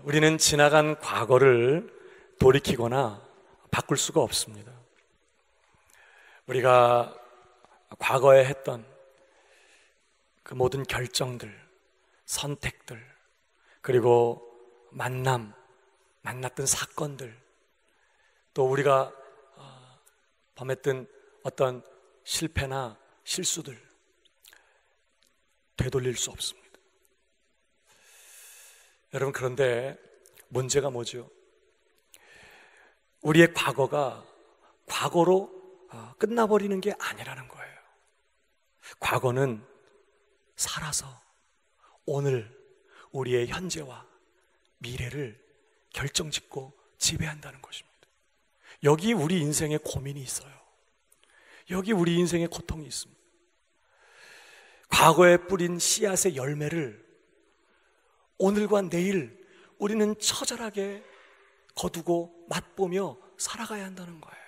우리는 지나간 과거를 돌이키거나 바꿀 수가 없습니다. 우리가 과거에 했던 그 모든 결정들, 선택들, 그리고 만났던 사건들, 또 우리가 범했던 어떤 실패나 실수들 되돌릴 수 없습니다. 여러분, 그런데 문제가 뭐죠? 우리의 과거가 과거로 끝나버리는 게 아니라는 거예요. 과거는 살아서 오늘 우리의 현재와 미래를 결정짓고 지배한다는 것입니다. 여기 우리 인생의 고민이 있어요. 여기 우리 인생의 고통이 있습니다. 과거에 뿌린 씨앗의 열매를 오늘과 내일 우리는 처절하게 거두고 맛보며 살아가야 한다는 거예요.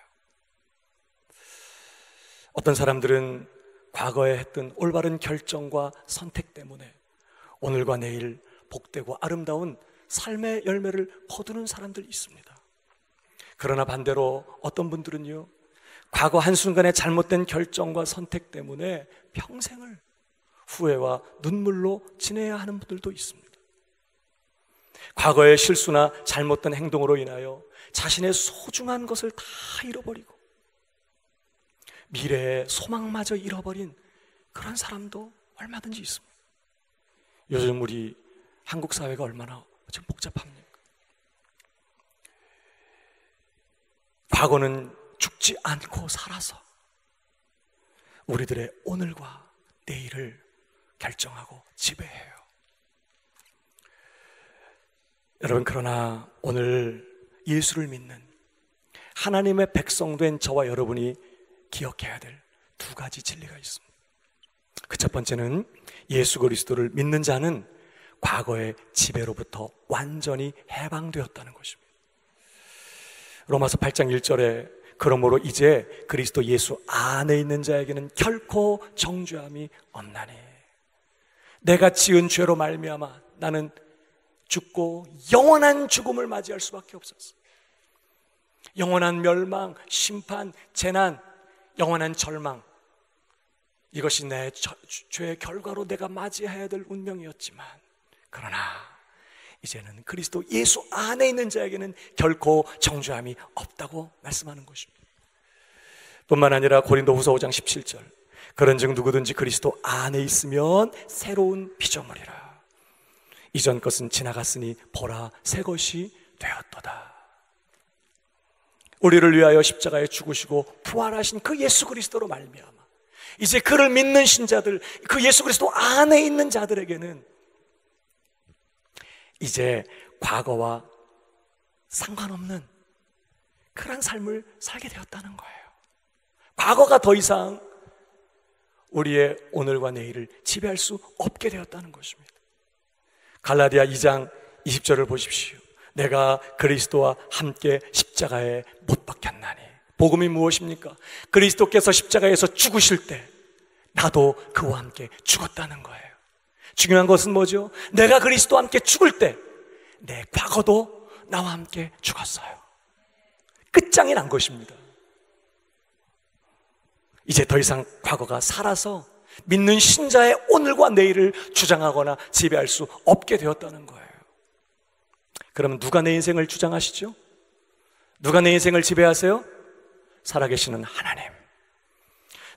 어떤 사람들은 과거에 했던 올바른 결정과 선택 때문에 오늘과 내일 복되고 아름다운 삶의 열매를 거두는 사람들이 있습니다. 그러나 반대로 어떤 분들은요, 과거 한순간의 잘못된 결정과 선택 때문에 평생을 후회와 눈물로 지내야 하는 분들도 있습니다. 과거의 실수나 잘못된 행동으로 인하여 자신의 소중한 것을 다 잃어버리고 미래의 소망마저 잃어버린 그런 사람도 얼마든지 있습니다. 요즘 우리 한국 사회가 얼마나 좀 복잡합니까? 과거는 죽지 않고 살아서 우리들의 오늘과 내일을 결정하고 지배해요. 여러분, 그러나 오늘 예수를 믿는 하나님의 백성된 저와 여러분이 기억해야 될 두 가지 진리가 있습니다. 그 첫 번째는 예수 그리스도를 믿는 자는 과거의 지배로부터 완전히 해방되었다는 것입니다. 로마서 8장 1절에 그러므로 이제 그리스도 예수 안에 있는 자에게는 결코 정죄함이 없나니 내가 지은 죄로 말미암아 나는 죽고 영원한 죽음을 맞이할 수밖에 없었어. 영원한 멸망, 심판, 재난, 영원한 절망, 이것이 내 죄의 결과로 내가 맞이해야 될 운명이었지만, 그러나 이제는 그리스도 예수 안에 있는 자에게는 결코 정죄함이 없다고 말씀하는 것입니다. 뿐만 아니라 고린도후서 5장 17절 그런즉 누구든지 그리스도 안에 있으면 새로운 피조물이라 이전 것은 지나갔으니 보라 새 것이 되었도다. 우리를 위하여 십자가에 죽으시고 부활하신 그 예수 그리스도로 말미암아 이제 그를 믿는 신자들, 그 예수 그리스도 안에 있는 자들에게는 이제 과거와 상관없는 그런 삶을 살게 되었다는 거예요. 과거가 더 이상 우리의 오늘과 내일을 지배할 수 없게 되었다는 것입니다. 갈라디아 2장 20절을 보십시오. 내가 그리스도와 함께 십자가에 못 박혔나니. 복음이 무엇입니까? 그리스도께서 십자가에서 죽으실 때 나도 그와 함께 죽었다는 거예요. 중요한 것은 뭐죠? 내가 그리스도와 함께 죽을 때 내 과거도 나와 함께 죽었어요. 끝장이 난 것입니다. 이제 더 이상 과거가 살아서 믿는 신자의 오늘과 내일을 주장하거나 지배할 수 없게 되었다는 거예요. 그러면 누가 내 인생을 주장하시죠? 누가 내 인생을 지배하세요? 살아계시는 하나님.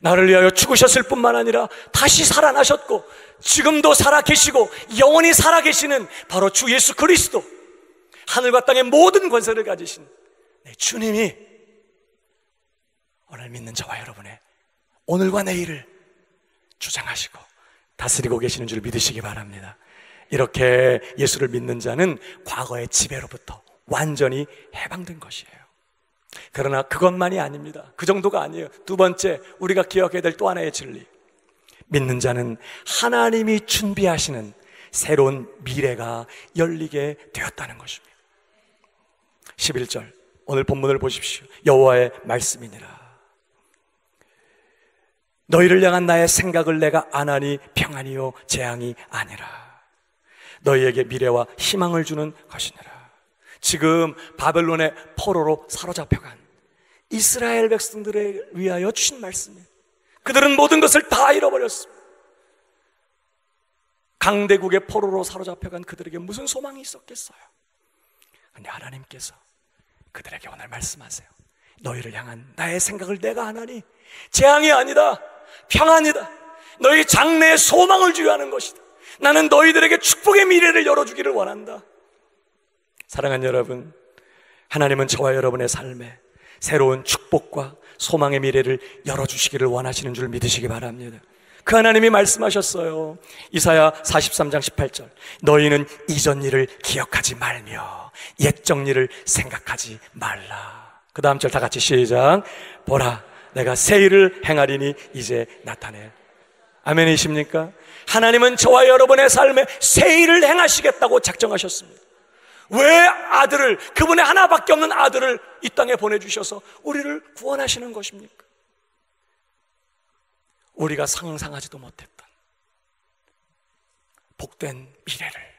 나를 위하여 죽으셨을 뿐만 아니라 다시 살아나셨고 지금도 살아계시고 영원히 살아계시는 바로 주 예수 그리스도, 하늘과 땅의 모든 권세를 가지신 내 주님이 오늘 믿는 저와 여러분의 오늘과 내일을 주장하시고 다스리고 계시는 줄 믿으시기 바랍니다. 이렇게 예수를 믿는 자는 과거의 지배로부터 완전히 해방된 것이에요. 그러나 그것만이 아닙니다. 그 정도가 아니에요. 두 번째, 우리가 기억해야 될 또 하나의 진리, 믿는 자는 하나님이 준비하시는 새로운 미래가 열리게 되었다는 것입니다. 11절 오늘 본문을 보십시오. 여호와의 말씀이니라. 너희를 향한 나의 생각을 내가 아나니 평안이요 재앙이 아니라 너희에게 미래와 희망을 주는 것이니라. 지금 바벨론의 포로로 사로잡혀간 이스라엘 백성들을 위하여 주신 말씀이에요. 그들은 모든 것을 다 잃어버렸습니다. 강대국의 포로로 사로잡혀간 그들에게 무슨 소망이 있었겠어요? 근데 하나님께서 그들에게 오늘 말씀하세요. 너희를 향한 나의 생각을 내가 하나니 재앙이 아니다, 평안이다. 너희 장래에 소망을 주려 하는 것이다. 나는 너희들에게 축복의 미래를 열어주기를 원한다. 사랑하는 여러분, 하나님은 저와 여러분의 삶에 새로운 축복과 소망의 미래를 열어주시기를 원하시는 줄 믿으시기 바랍니다. 그 하나님이 말씀하셨어요. 이사야 43장 18절. 너희는 이전 일을 기억하지 말며 옛적 일을 생각하지 말라. 그 다음 절 다 같이 시작. 보라, 내가 새 일을 행하리니 이제 나타내. 아멘이십니까? 하나님은 저와 여러분의 삶에 새 일을 행하시겠다고 작정하셨습니다. 왜 아들을, 그분의 하나밖에 없는 아들을 이 땅에 보내주셔서 우리를 구원하시는 것입니까? 우리가 상상하지도 못했던 복된 미래를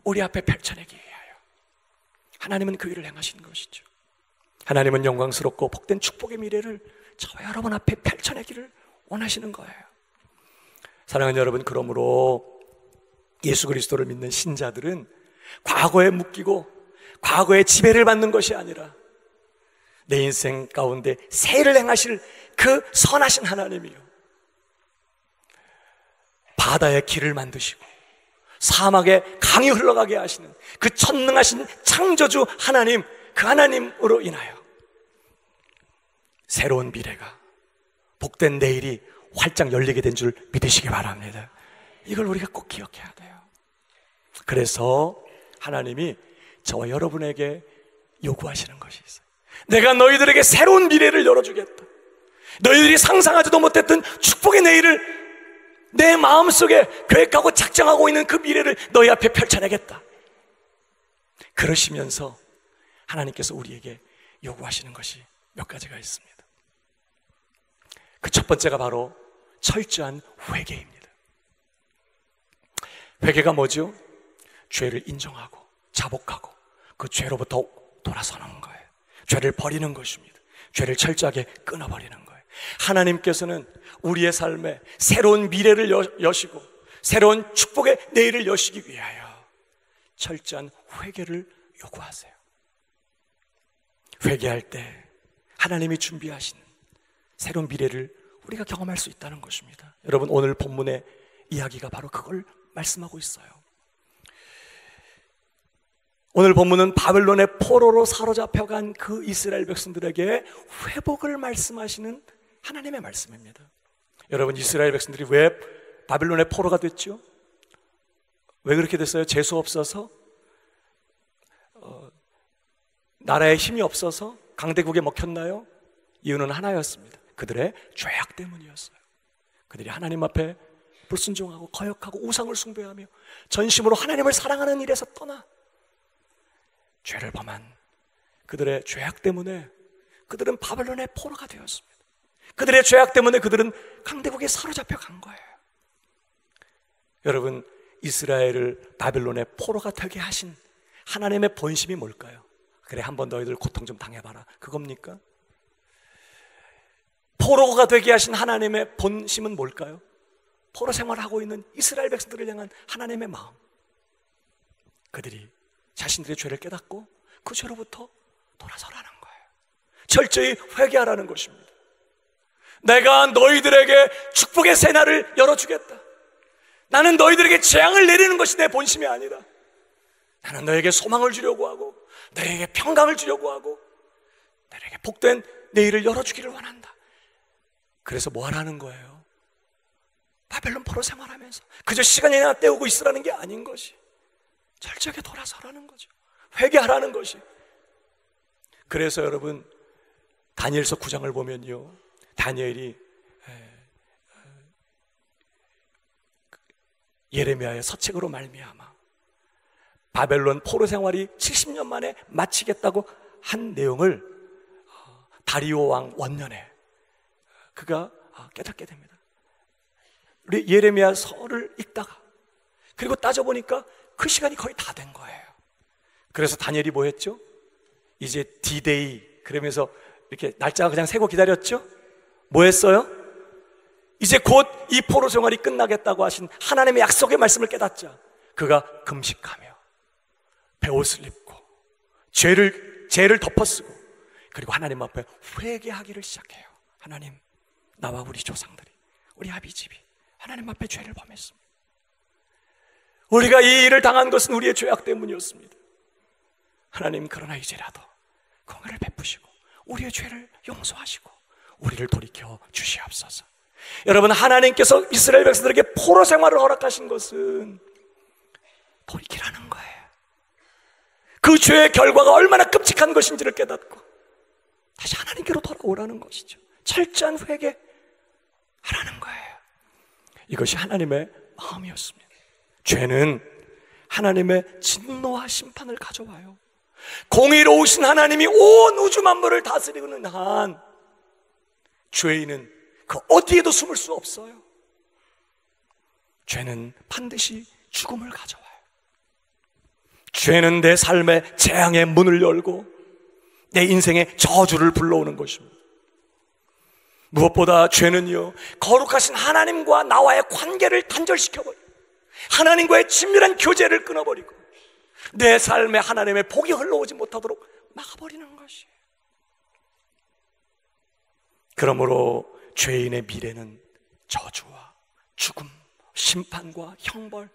우리 앞에 펼쳐내기 위하여 하나님은 그 일을 행하시는 것이죠. 하나님은 영광스럽고 복된 축복의 미래를 저와 여러분 앞에 펼쳐내기를 원하시는 거예요. 사랑하는 여러분, 그러므로 예수 그리스도를 믿는 신자들은 과거에 묶이고 과거에 지배를 받는 것이 아니라 내 인생 가운데 새해를 행하실 그 선하신 하나님이요, 바다에 길을 만드시고 사막에 강이 흘러가게 하시는 그 전능하신 창조주 하나님, 그 하나님으로 인하여 새로운 미래가, 복된 내일이 활짝 열리게 된 줄 믿으시기 바랍니다. 이걸 우리가 꼭 기억해야 돼요. 그래서 하나님이 저와 여러분에게 요구하시는 것이 있어요. 내가 너희들에게 새로운 미래를 열어주겠다. 너희들이 상상하지도 못했던 축복의 내일을 내 마음속에 계획하고 작정하고 있는 그 미래를 너희 앞에 펼쳐내겠다. 그러시면서 하나님께서 우리에게 요구하시는 것이 몇 가지가 있습니다. 그 첫 번째가 바로 철저한 회개입니다. 회개가 뭐죠? 죄를 인정하고 자복하고 그 죄로부터 돌아서는 거예요. 죄를 버리는 것입니다. 죄를 철저하게 끊어버리는 거예요. 하나님께서는 우리의 삶에 새로운 미래를 여시고 새로운 축복의 내일을 여시기 위하여 철저한 회개를 요구하세요. 회개할 때 하나님이 준비하시는 새로운 미래를 우리가 경험할 수 있다는 것입니다. 여러분, 오늘 본문의 이야기가 바로 그걸 말씀하고 있어요. 오늘 본문은 바벨론의 포로로 사로잡혀간 그 이스라엘 백성들에게 회복을 말씀하시는 하나님의 말씀입니다. 여러분, 이스라엘 백성들이 왜 바벨론의 포로가 됐죠? 왜 그렇게 됐어요? 재수 없어서? 나라에 힘이 없어서? 강대국에 먹혔나요? 이유는 하나였습니다. 그들의 죄악 때문이었어요. 그들이 하나님 앞에 불순종하고 거역하고 우상을 숭배하며 전심으로 하나님을 사랑하는 일에서 떠나 죄를 범한 그들의 죄악 때문에 그들은 바벨론의 포로가 되었습니다. 그들의 죄악 때문에 그들은 강대국에 사로잡혀 간 거예요. 여러분, 이스라엘을 바벨론의 포로가 되게 하신 하나님의 본심이 뭘까요? 그래, 한번 너희들 고통 좀 당해봐라, 그겁니까? 포로가 되게 하신 하나님의 본심은 뭘까요? 포로 생활하고 있는 이스라엘 백성들을 향한 하나님의 마음. 그들이 자신들의 죄를 깨닫고 그 죄로부터 돌아서라는 거예요. 철저히 회개하라는 것입니다. 내가 너희들에게 축복의 새날을 열어주겠다. 나는 너희들에게 재앙을 내리는 것이 내 본심이 아니다. 나는 너에게 소망을 주려고 하고 너에게 평강을 주려고 하고 너에게 복된 내일을 열어주기를 원한다. 그래서 뭐 하라는 거예요? 바벨론 포로 생활하면서 그저 시간이나 때우고 있으라는 게 아닌 것이, 철저하게 돌아서라는 거죠. 회개하라는 것이. 그래서 여러분, 다니엘서 9장을 보면요, 다니엘이 예레미야의 서책으로 말미암아 바벨론 포로 생활이 70년 만에 마치겠다고 한 내용을 다리오 왕 원년에 그가 깨닫게 됩니다. 우리 예레미야 서를 읽다가, 그리고 따져보니까 그 시간이 거의 다 된 거예요. 그래서 다니엘이 뭐 했죠? 이제 D-Day 그러면서 이렇게 날짜가 그냥 세고 기다렸죠? 뭐 했어요? 이제 곧 이 포로 생활이 끝나겠다고 하신 하나님의 약속의 말씀을 깨닫자 그가 금식하며 베옷을 입고 죄를 덮어쓰고 그리고 하나님 앞에 회개하기를 시작해요. 하나님, 나와 우리 조상들이, 우리 아비집이 하나님 앞에 죄를 범했습니다. 우리가 이 일을 당한 것은 우리의 죄악 때문이었습니다. 하나님, 그러나 이제라도 공의를 베푸시고 우리의 죄를 용서하시고 우리를 돌이켜 주시옵소서. 여러분, 하나님께서 이스라엘 백성들에게 포로 생활을 허락하신 것은 돌이키라는 거예요. 그 죄의 결과가 얼마나 끔찍한 것인지를 깨닫고 다시 하나님께로 돌아오라는 것이죠. 철저한 회개하라는 거예요. 이것이 하나님의 마음이었습니다. 죄는 하나님의 진노와 심판을 가져와요. 공의로우신 하나님이 온 우주 만물을 다스리는 한 죄인은 그 어디에도 숨을 수 없어요. 죄는 반드시 죽음을 가져와요. 죄는 내 삶의 재앙의 문을 열고 내 인생의 저주를 불러오는 것입니다. 무엇보다 죄는요, 거룩하신 하나님과 나와의 관계를 단절시켜버리고 하나님과의 친밀한 교제를 끊어버리고 내 삶에 하나님의 복이 흘러오지 못하도록 막아버리는 것이에요. 그러므로 죄인의 미래는 저주와 죽음, 심판과 형벌,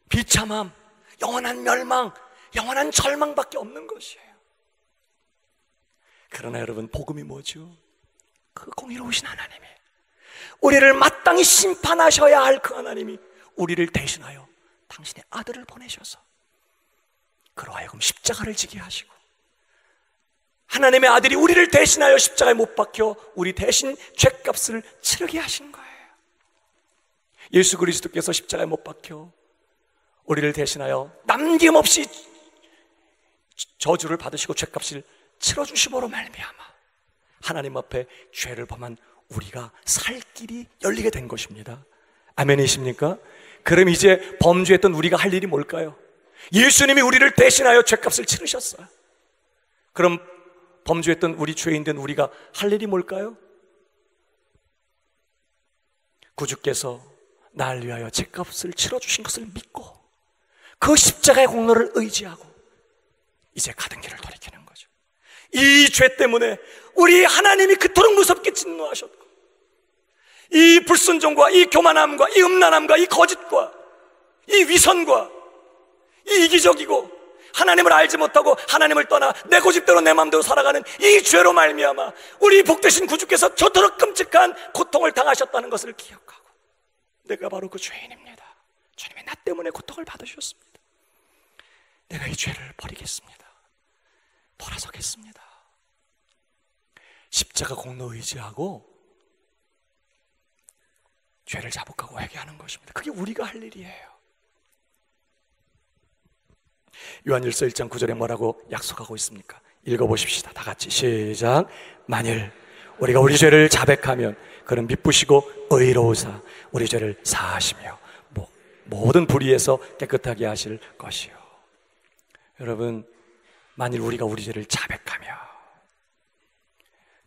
비참함, 영원한 멸망, 영원한 절망밖에 없는 것이에요. 그러나 여러분, 복음이 뭐죠? 그 공의로우신 하나님이, 우리를 마땅히 심판하셔야 할 그 하나님이 우리를 대신하여 당신의 아들을 보내셔서 그로 하여금 십자가를 지게 하시고, 하나님의 아들이 우리를 대신하여 십자가에 못 박혀 우리 대신 죗값을 치르게 하신 거예요. 예수 그리스도께서 십자가에 못 박혀 우리를 대신하여 남김없이 저주를 받으시고 죗값을 치러주심으로 말미암아 하나님 앞에 죄를 범한 우리가 살 길이 열리게 된 것입니다. 아멘이십니까? 그럼 이제 범죄했던 우리가 할 일이 뭘까요? 예수님이 우리를 대신하여 죗값을 치르셨어요. 그럼 범죄했던 우리 죄인된 우리가 할 일이 뭘까요? 구주께서 날 위하여 죗값을 치러주신 것을 믿고 그 십자가의 공로를 의지하고 이제 가던 길을 돌이키는 거죠. 이 죄 때문에 우리 하나님이 그토록 무섭게 진노하셨고, 이 불순종과 이 교만함과 이 음란함과 이 거짓과 이 위선과 이 이기적이고 하나님을 알지 못하고 하나님을 떠나 내 고집대로 내 마음대로 살아가는 이 죄로 말미암아 우리 복되신 구주께서 저토록 끔찍한 고통을 당하셨다는 것을 기억하고, 내가 바로 그 죄인입니다. 주님이 나 때문에 고통을 받으셨습니다. 내가 이 죄를 버리겠습니다. 돌아서겠습니다. 십자가 공로 의지하고 죄를 자복하고 회개하는 것입니다. 그게 우리가 할 일이에요. 요한일서 1장 9절에 뭐라고 약속하고 있습니까? 읽어보십시다. 다 같이 시작. 만일 우리가 우리 죄를 자백하면 그는 미쁘시고 의로우사 우리 죄를 사하시며 모든 불의에서 깨끗하게 하실 것이요. 여러분, 만일 우리가 우리 죄를 자백하며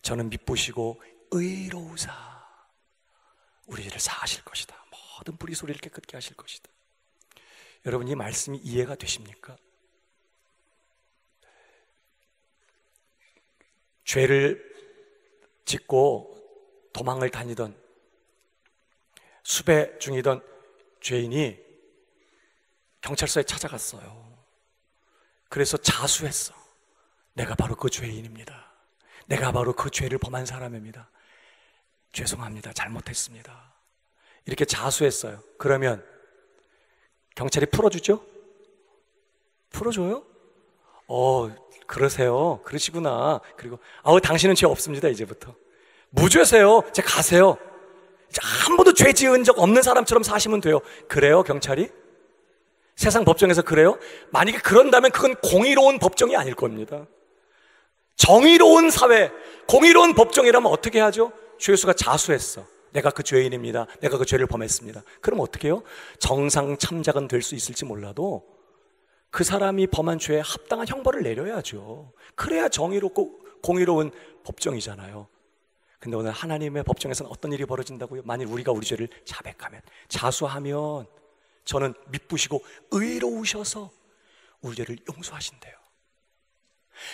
저는 미쁘시고 의로우사 우리 죄를 사하실 것이다. 모든 불의 소리를 깨끗게 하실 것이다. 여러분, 이 말씀이 이해가 되십니까? 죄를 짓고 도망을 다니던 수배 중이던 죄인이 경찰서에 찾아갔어요. 그래서 자수했어. 내가 바로 그 죄인입니다. 내가 바로 그 죄를 범한 사람입니다. 죄송합니다. 잘못했습니다. 이렇게 자수했어요. 그러면 경찰이 풀어주죠? 풀어줘요? 그러세요. 그러시구나. 그리고 당신은 죄 없습니다. 이제부터 무죄세요. 이제 가세요. 이제 한 번도 죄 지은 적 없는 사람처럼 사시면 돼요. 그래요, 경찰이? 세상 법정에서 그래요? 만약에 그런다면 그건 공의로운 법정이 아닐 겁니다. 정의로운 사회, 공의로운 법정이라면 어떻게 하죠? 죄수가 자수했어. 내가 그 죄인입니다. 내가 그 죄를 범했습니다. 그럼 어떻게 해요? 정상 참작은 될 수 있을지 몰라도 그 사람이 범한 죄에 합당한 형벌을 내려야죠. 그래야 정의롭고 공의로운 법정이잖아요. 근데 오늘 하나님의 법정에서는 어떤 일이 벌어진다고요? 만일 우리가 우리 죄를 자백하면, 자수하면 저는 미쁘시고 의로우셔서 우리 죄를 용서하신대요.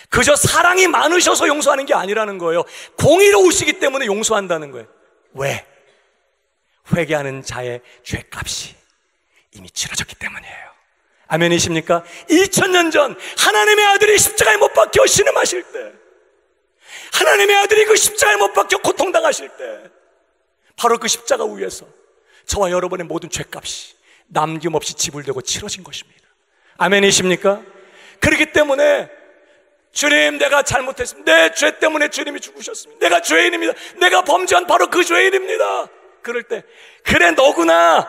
그저 사랑이 많으셔서 용서하는 게 아니라는 거예요. 공의로우시기 때문에 용서한다는 거예요. 왜? 회개하는 자의 죄값이 이미 치러졌기 때문이에요. 아멘이십니까? 2000년 전 하나님의 아들이 십자가에 못 박혀 신음하실 때, 하나님의 아들이 그 십자가에 못 박혀 고통당하실 때, 바로 그 십자가 위에서 저와 여러분의 모든 죄값이 남김없이 지불되고 치러진 것입니다. 아멘이십니까? 그렇기 때문에 주님, 내가 잘못했습니다. 내 죄 때문에 주님이 죽으셨습니다. 내가 죄인입니다. 내가 범죄한 바로 그 죄인입니다. 그럴 때, 그래 너구나,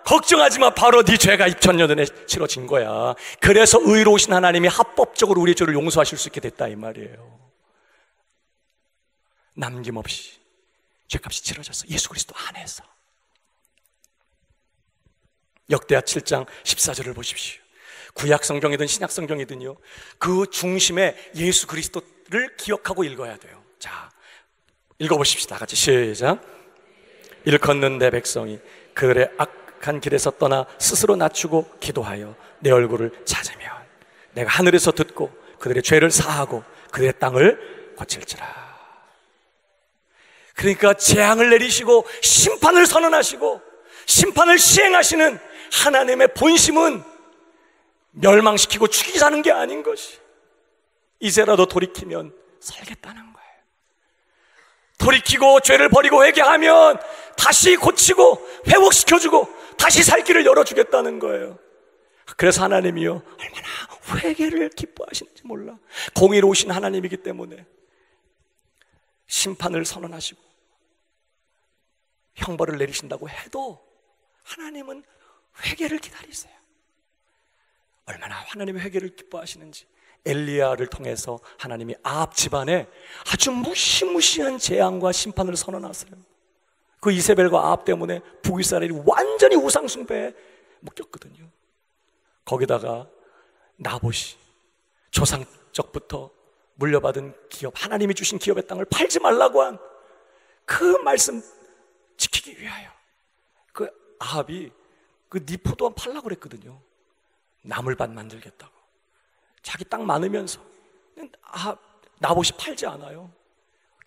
걱정하지 마. 바로 네 죄가 2000년 전에 치러진 거야. 그래서 의로우신 하나님이 합법적으로 우리의 죄를 용서하실 수 있게 됐다 이 말이에요. 남김없이 죄값이 치러졌어. 예수 그리스도 안에서. 역대하 7장 14절을 보십시오. 구약 성경이든 신약 성경이든요, 그 중심에 예수 그리스도를 기억하고 읽어야 돼요. 자, 읽어보십시다. 같이 시작. 일컫는 내 백성이 그들의 악한 길에서 떠나 스스로 낮추고 기도하여 내 얼굴을 찾으면 내가 하늘에서 듣고 그들의 죄를 사하고 그들의 땅을 고칠지라. 그러니까 재앙을 내리시고 심판을 선언하시고 심판을 시행하시는 하나님의 본심은 멸망시키고 죽이자는 게 아닌 것이, 이제라도 돌이키면 살겠다는 거예요. 돌이키고 죄를 버리고 회개하면 다시 고치고 회복시켜주고 다시 살 길을 열어주겠다는 거예요. 그래서 하나님이요, 얼마나 회개를 기뻐하시는지 몰라. 공의로우신 하나님이기 때문에 심판을 선언하시고 형벌을 내리신다고 해도 하나님은 회개를 기다리세요. 얼마나 하나님의 회개를 기뻐하시는지. 엘리야를 통해서 하나님이 아합 집안에 아주 무시무시한 재앙과 심판을 선언하세요. 그 이세벨과 아합 때문에 북이스라엘이 완전히 우상숭배에 묶였거든요. 거기다가 나봇이 조상적부터 물려받은 기업, 하나님이 주신 기업의 땅을 팔지 말라고 한 그 말씀 지키기 위하여 그 아합이 그 네 포도원 팔라고 그랬거든요. 나물밭 만들겠다고. 자기 땅 많으면서 나봇이 팔지 않아요.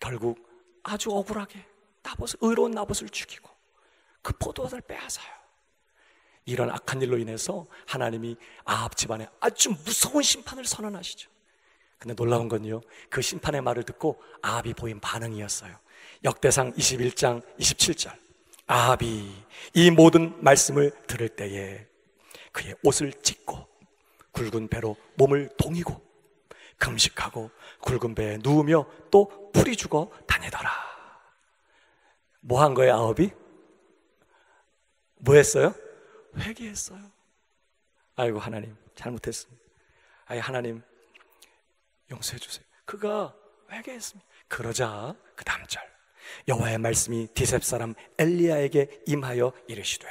결국 아주 억울하게 의로운 나봇을 죽이고 그 포도원을 빼앗아요. 이런 악한 일로 인해서 하나님이 아합 집안에 아주 무서운 심판을 선언하시죠. 근데 놀라운 건요, 그 심판의 말을 듣고 아합이 보인 반응이었어요. 역대상 21장 27절. 아합이 이 모든 말씀을 들을 때에 그의 옷을 찢고 굵은 배로 몸을 동이고 금식하고 굵은 배에 누우며 또 풀이 죽어 다니더라. 뭐 한 거예요, 아합이? 뭐 했어요? 회개했어요. 아이고 하나님 잘못했습니다. 아이 하나님 용서해 주세요. 그가 회개했습니다. 그러자 그 다음 절, 여호와의 말씀이 디셉 사람 엘리야에게 임하여 이르시되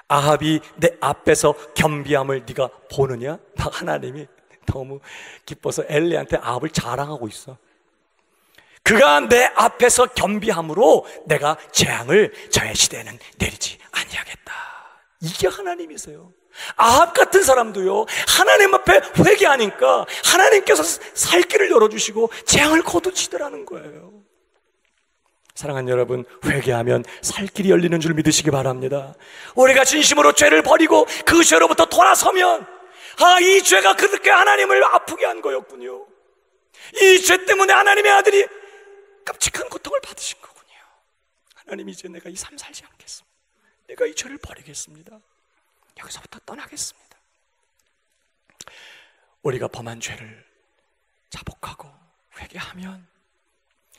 아합이 내 앞에서 겸비함을 네가 보느냐? 하나님이 너무 기뻐서 엘리야한테 아합을 자랑하고 있어. 그가 내 앞에서 겸비함으로 내가 재앙을 저의 시대에는 내리지 아니하겠다. 이게 하나님이세요. 아합 같은 사람도요, 하나님 앞에 회개하니까 하나님께서 살 길을 열어주시고 재앙을 거두시더라는 거예요. 사랑하는 여러분, 회개하면 살 길이 열리는 줄 믿으시기 바랍니다. 우리가 진심으로 죄를 버리고 그 죄로부터 돌아서면, 이 죄가 그렇게 하나님을 아프게 한 거였군요. 이 죄 때문에 하나님의 아들이 끔찍한 고통을 받으신 거군요. 하나님, 이제 내가 이 삶 살지 않겠습니다. 내가 이 죄를 버리겠습니다. 여기서부터 떠나겠습니다. 우리가 범한 죄를 자복하고 회개하면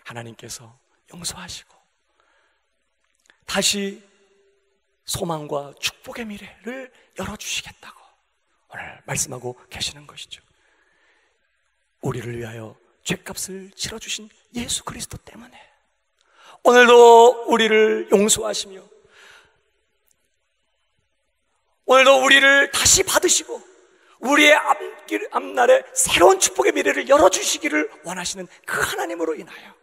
하나님께서 용서하시고 다시 소망과 축복의 미래를 열어주시겠다고 오늘 말씀하고 계시는 것이죠. 우리를 위하여 죄값을 치러주신 예수 그리스도 때문에 오늘도 우리를 용서하시며 오늘도 우리를 다시 받으시고 우리의 앞날에 새로운 축복의 미래를 열어주시기를 원하시는 그 하나님으로 인하여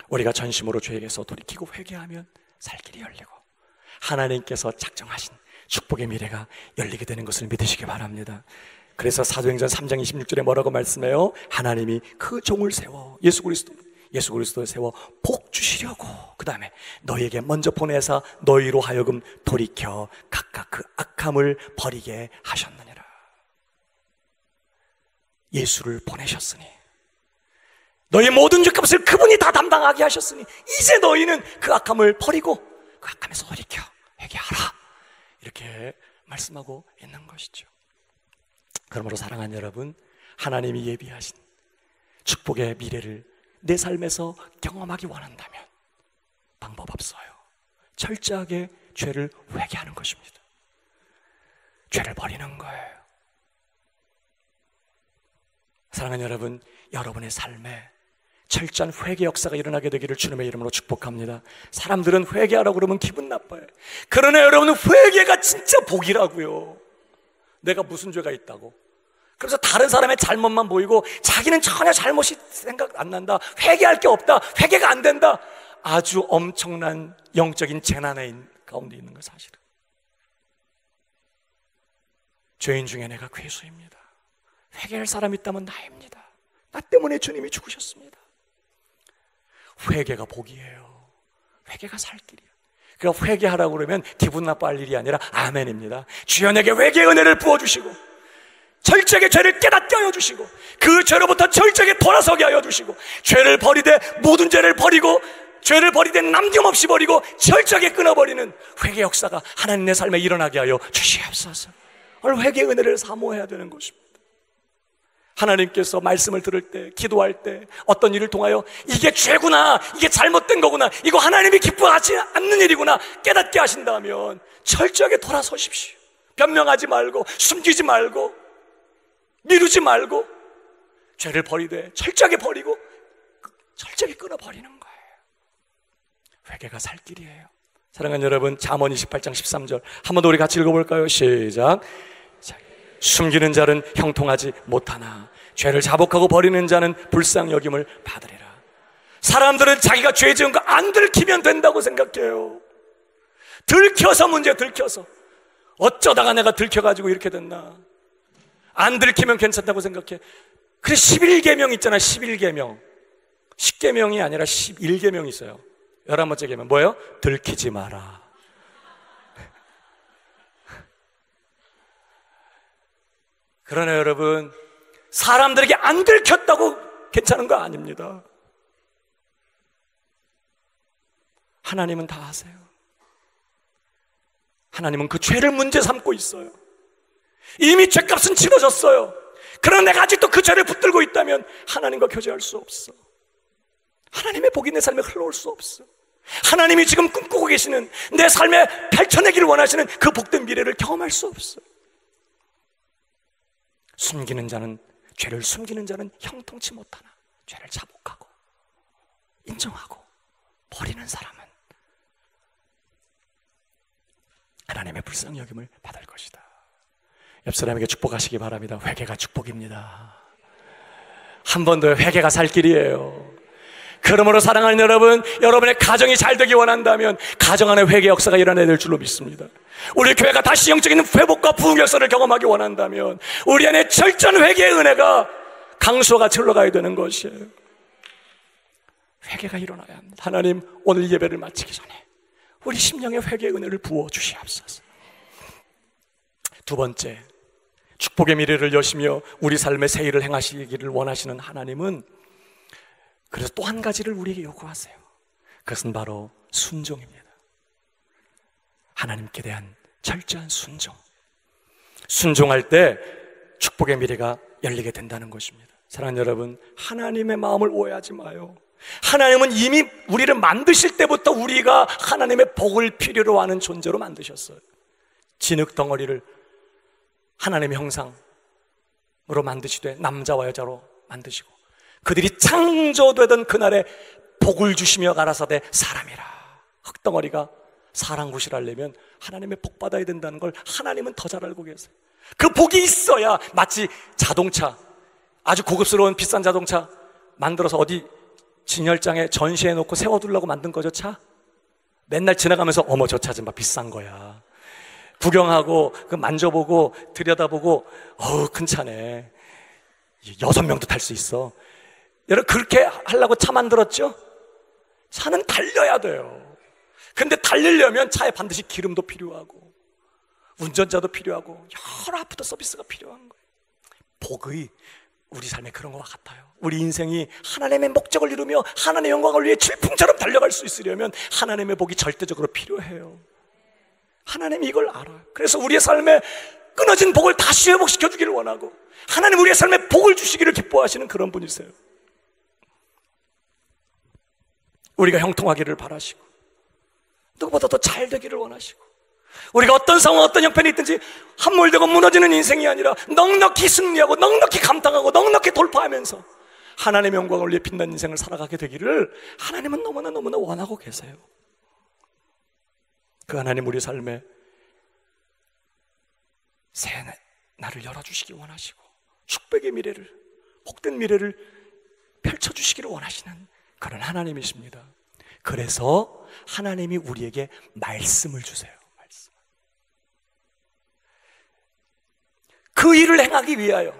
우리가 전심으로 죄에게서 돌이키고 회개하면 살 길이 열리고 하나님께서 작정하신 축복의 미래가 열리게 되는 것을 믿으시기 바랍니다. 그래서 사도행전 3장 26절에 뭐라고 말씀해요? 하나님이 그 종을 세워 예수 그리스도를 세워 복 주시려고 그 다음에 너희에게 먼저 보내사 너희로 하여금 돌이켜 각각 그 악함을 버리게 하셨느니라. 예수를 보내셨으니 너희 모든 죄값을 그분이 다 담당하게 하셨으니 이제 너희는 그 악함을 버리고 그 악함에서 돌이켜 회개하라, 이렇게 말씀하고 있는 것이죠. 그러므로 사랑하는 여러분, 하나님이 예비하신 축복의 미래를 내 삶에서 경험하기 원한다면 방법 없어요. 철저하게 죄를 회개하는 것입니다. 죄를 버리는 거예요. 사랑하는 여러분, 여러분의 삶에 철저한 회개 역사가 일어나게 되기를 주님의 이름으로 축복합니다. 사람들은 회개하라고 그러면 기분 나빠요. 그러나 여러분은 회개가 진짜 복이라고요. 내가 무슨 죄가 있다고. 그래서 다른 사람의 잘못만 보이고 자기는 전혀 잘못이 생각 안 난다, 회개할 게 없다, 회개가 안 된다. 아주 엄청난 영적인 재난의 가운데 있는 거 사실은. 죄인 중에 내가 괴수입니다. 회개할 사람이 있다면 나입니다. 나 때문에 주님이 죽으셨습니다. 회개가 복이에요. 회개가 살 길이에요. 그러니까 회개하라고 그러면 기분 나빠할 일이 아니라 아멘입니다. 주여 내게 회개의 은혜를 부어주시고 철저하게 죄를 깨닫게 하여 주시고 그 죄로부터 철저하게 돌아서게 하여 주시고 죄를 버리되 모든 죄를 버리고 죄를 버리되 남김없이 버리고 철저하게 끊어버리는 회개 역사가 하나님 내 삶에 일어나게 하여 주시옵소서. 오늘 회개의 은혜를 사모해야 되는 것입니다. 하나님께서 말씀을 들을 때, 기도할 때 어떤 일을 통하여 이게 죄구나, 이게 잘못된 거구나, 이거 하나님이 기뻐하지 않는 일이구나 깨닫게 하신다면 철저하게 돌아서십시오. 변명하지 말고 숨기지 말고 미루지 말고 죄를 버리되 철저하게 버리고 철저하게 끊어버리는 거예요. 회개가 살 길이에요. 사랑하는 여러분, 잠언 28장 13절 한 번 더 우리 같이 읽어볼까요? 시작. 숨기는 자는 형통하지 못하나 죄를 자복하고 버리는 자는 불쌍히 여김을 받으리라. 사람들은 자기가 죄 지은 거 안 들키면 된다고 생각해요. 들켜서 문제야. 들켜서 어쩌다가 내가 들켜가지고 이렇게 됐나. 안 들키면 괜찮다고 생각해. 그래 11계명 있잖아. 11계명 10계명이 아니라 11계명이 있어요. 11번째 계명 뭐예요? 들키지 마라. 그러나 여러분, 사람들에게 안 들켰다고 괜찮은 거 아닙니다. 하나님은 다 아세요. 하나님은 그 죄를 문제 삼고 있어요. 이미 죄값은 치러졌어요. 그러나 내가 아직도 그 죄를 붙들고 있다면 하나님과 교제할 수 없어. 하나님의 복이 내 삶에 흘러올 수 없어. 하나님이 지금 꿈꾸고 계시는 내 삶에 펼쳐내기를 원하시는 그 복된 미래를 경험할 수 없어. 숨기는 자는, 죄를 숨기는 자는 형통치 못하나 죄를 자복하고 인정하고 버리는 사람은 하나님의 불쌍히 여김을 받을 것이다. 옆 사람에게 축복하시기 바랍니다. 회개가 축복입니다. 한 번 더 회개가 살 길이에요. 그러므로 사랑하는 여러분, 여러분의 가정이 잘 되기 원한다면 가정 안에 회개 역사가 일어나야 될 줄로 믿습니다. 우리 교회가 다시 영적인 회복과 부흥 역사를 경험하기 원한다면 우리 안에 철저한 회개의 은혜가 강수와 같이 흘러가야 되는 것이에요. 회개가 일어나야 합니다. 하나님, 오늘 예배를 마치기 전에 우리 심령의 회개의 은혜를 부어 주시옵소서. 두 번째, 축복의 미래를 여시며 우리 삶의 새 일을 행하시기를 원하시는 하나님은 그래서 또 한 가지를 우리에게 요구하세요. 그것은 바로 순종입니다. 하나님께 대한 철저한 순종. 순종할 때 축복의 미래가 열리게 된다는 것입니다. 사랑하는 여러분, 하나님의 마음을 오해하지 마요. 하나님은 이미 우리를 만드실 때부터 우리가 하나님의 복을 필요로 하는 존재로 만드셨어요. 진흙 덩어리를 하나님의 형상으로 만드시되 남자와 여자로 만드시고 그들이 창조되던 그날에 복을 주시며 가라사대 사람이라. 흙덩어리가 사람 구실하려면 하나님의 복 받아야 된다는 걸 하나님은 더 잘 알고 계세요. 그 복이 있어야, 마치 자동차, 아주 고급스러운 비싼 자동차 만들어서 어디 진열장에 전시해 놓고 세워두려고 만든 거죠. 차 맨날 지나가면서 어머 저 차 좀 봐, 비싼 거야. 구경하고 그 만져보고 들여다보고 어우 큰 차네, 6명도 탈 수 있어. 여러분 그렇게 하려고 차 만들었죠? 차는 달려야 돼요. 근데 달리려면 차에 반드시 기름도 필요하고 운전자도 필요하고 여러 아프터 서비스가 필요한 거예요. 복의 우리 삶에 그런 것과 같아요. 우리 인생이 하나님의 목적을 이루며 하나님의 영광을 위해 질풍처럼 달려갈 수 있으려면 하나님의 복이 절대적으로 필요해요. 하나님이 이걸 알아요. 그래서 우리의 삶에 끊어진 복을 다시 회복시켜 주기를 원하고, 하나님 우리의 삶에 복을 주시기를 기뻐하시는 그런 분이세요. 우리가 형통하기를 바라시고 누구보다 더 잘 되기를 원하시고, 우리가 어떤 상황 어떤 형편이 있든지 함몰되고 무너지는 인생이 아니라 넉넉히 승리하고 넉넉히 감당하고 넉넉히 돌파하면서 하나님의 영광을 위해 빛난 인생을 살아가게 되기를 하나님은 너무나 원하고 계세요. 그 하나님 우리 삶에 새 날을 열어주시기 원하시고 축복의 미래를, 복된 미래를 펼쳐주시기를 원하시는 그런 하나님이십니다. 그래서 하나님이 우리에게 말씀을 주세요. 말씀. 그 일을 행하기 위하여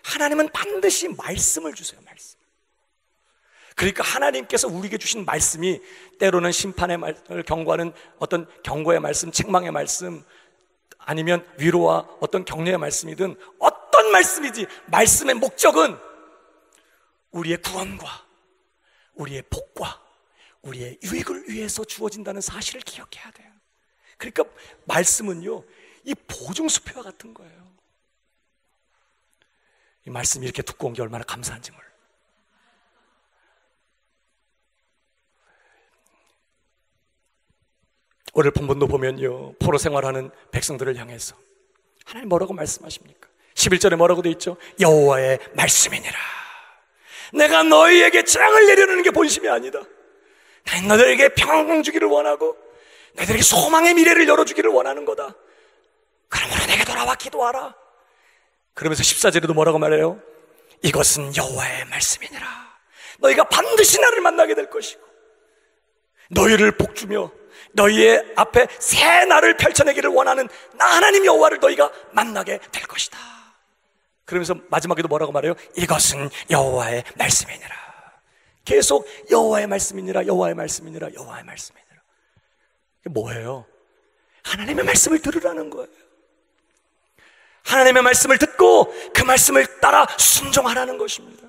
하나님은 반드시 말씀을 주세요. 말씀. 그러니까 하나님께서 우리에게 주신 말씀이 때로는 심판의 말씀을 경고하는 어떤 경고의 말씀, 책망의 말씀, 아니면 위로와 어떤 격려의 말씀이든 어떤 말씀이지, 말씀의 목적은 우리의 구원과 우리의 복과 우리의 유익을 위해서 주어진다는 사실을 기억해야 돼요. 그러니까 말씀은요, 이 보증수표와 같은 거예요. 이 말씀이 이렇게 두꺼운 게 얼마나 감사한지 몰라요. 오늘 본문도 보면요, 포로 생활하는 백성들을 향해서 하나님 뭐라고 말씀하십니까? 11절에 뭐라고 되어 있죠? 여호와의 말씀이니라. 내가 너희에게 재앙을 내려놓는 게 본심이 아니다. 나는 너희에게 평강 주기를 원하고 너희에게 소망의 미래를 열어주기를 원하는 거다. 그러므로 내게 돌아와 기도하라. 그러면서 14절에도 뭐라고 말해요? 이것은 여호와의 말씀이니라. 너희가 반드시 나를 만나게 될 것이고 너희를 복주며 너희의 앞에 새 날을 펼쳐내기를 원하는 나 하나님 여호와를 너희가 만나게 될 것이다. 그러면서 마지막에도 뭐라고 말해요? 이것은 여호와의 말씀이니라. 계속 여호와의 말씀이니라, 여호와의 말씀이니라, 여호와의 말씀이니라. 이게 뭐예요? 하나님의 말씀을 들으라는 거예요. 하나님의 말씀을 듣고 그 말씀을 따라 순종하라는 것입니다.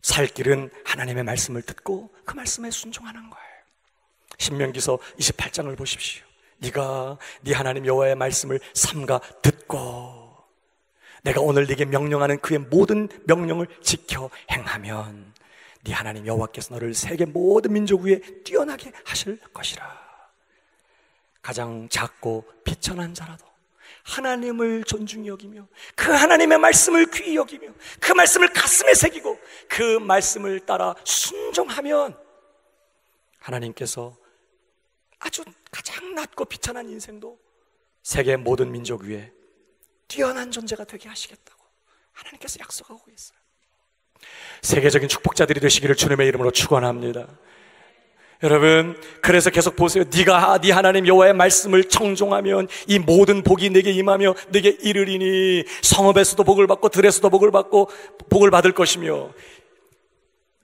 살 길은 하나님의 말씀을 듣고 그 말씀에 순종하는 거예요. 신명기서 28장을 보십시오. 네가 네 하나님 여호와의 말씀을 삼가 듣고 내가 오늘 네게 명령하는 그의 모든 명령을 지켜 행하면 네 하나님 여호와께서 너를 세계 모든 민족 위에 뛰어나게 하실 것이라. 가장 작고 비천한 자라도 하나님을 존중히 여기며 그 하나님의 말씀을 귀히 여기며 그 말씀을 가슴에 새기고 그 말씀을 따라 순종하면 하나님께서 아주 가장 낮고 비천한 인생도 세계 모든 민족 위에 뛰어난 존재가 되게 하시겠다고 하나님께서 약속하고 있어요. 세계적인 축복자들이 되시기를 주님의 이름으로 축원합니다. 여러분, 그래서 계속 보세요. 네가 네 하나님 여호와의 말씀을 청종하면 이 모든 복이 내게 임하며 내게 이르리니 성읍에서도 복을 받고 들에서도 복을 받고 복을 받을 것이며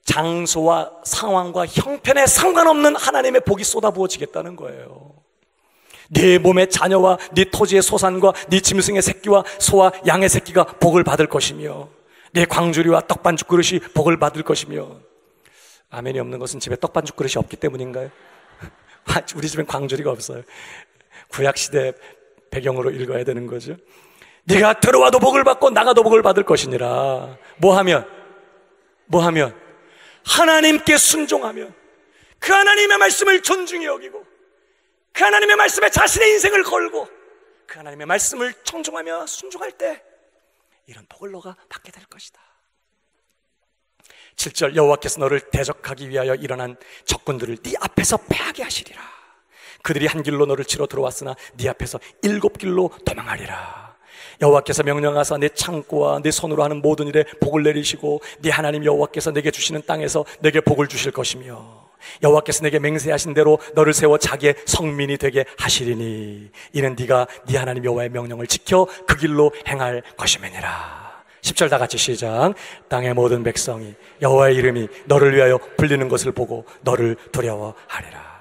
장소와 상황과 형편에 상관없는 하나님의 복이 쏟아부어지겠다는 거예요. 네 몸의 자녀와 네 토지의 소산과 네 짐승의 새끼와 소와 양의 새끼가 복을 받을 것이며 네 광주리와 떡반죽 그릇이 복을 받을 것이며. 아멘이 없는 것은 집에 떡반죽 그릇이 없기 때문인가요? 우리 집엔 광주리가 없어요. 구약시대 배경으로 읽어야 되는 거죠. 네가 들어와도 복을 받고 나가도 복을 받을 것이니라. 뭐 하면? 하나님께 순종하면, 그 하나님의 말씀을 존중히 여기고 그 하나님의 말씀에 자신의 인생을 걸고 그 하나님의 말씀을 청종하며 순종할 때 이런 복을 너가 받게 될 것이다. 7절 여호와께서 너를 대적하기 위하여 일어난 적군들을 네 앞에서 패하게 하시리라. 그들이 한 길로 너를 치러 들어왔으나 네 앞에서 7길로 도망하리라. 여호와께서 명령하사 내 창고와 내 손으로 하는 모든 일에 복을 내리시고 네 하나님 여호와께서 내게 주시는 땅에서 내게 복을 주실 것이며 여호와께서 내게 맹세하신 대로 너를 세워 자기의 성민이 되게 하시리니 이는 네가 네 하나님 여호와의 명령을 지켜 그 길로 행할 것임이니라. 10절 다 같이 시작. 땅의 모든 백성이 여호와의 이름이 너를 위하여 불리는 것을 보고 너를 두려워하리라.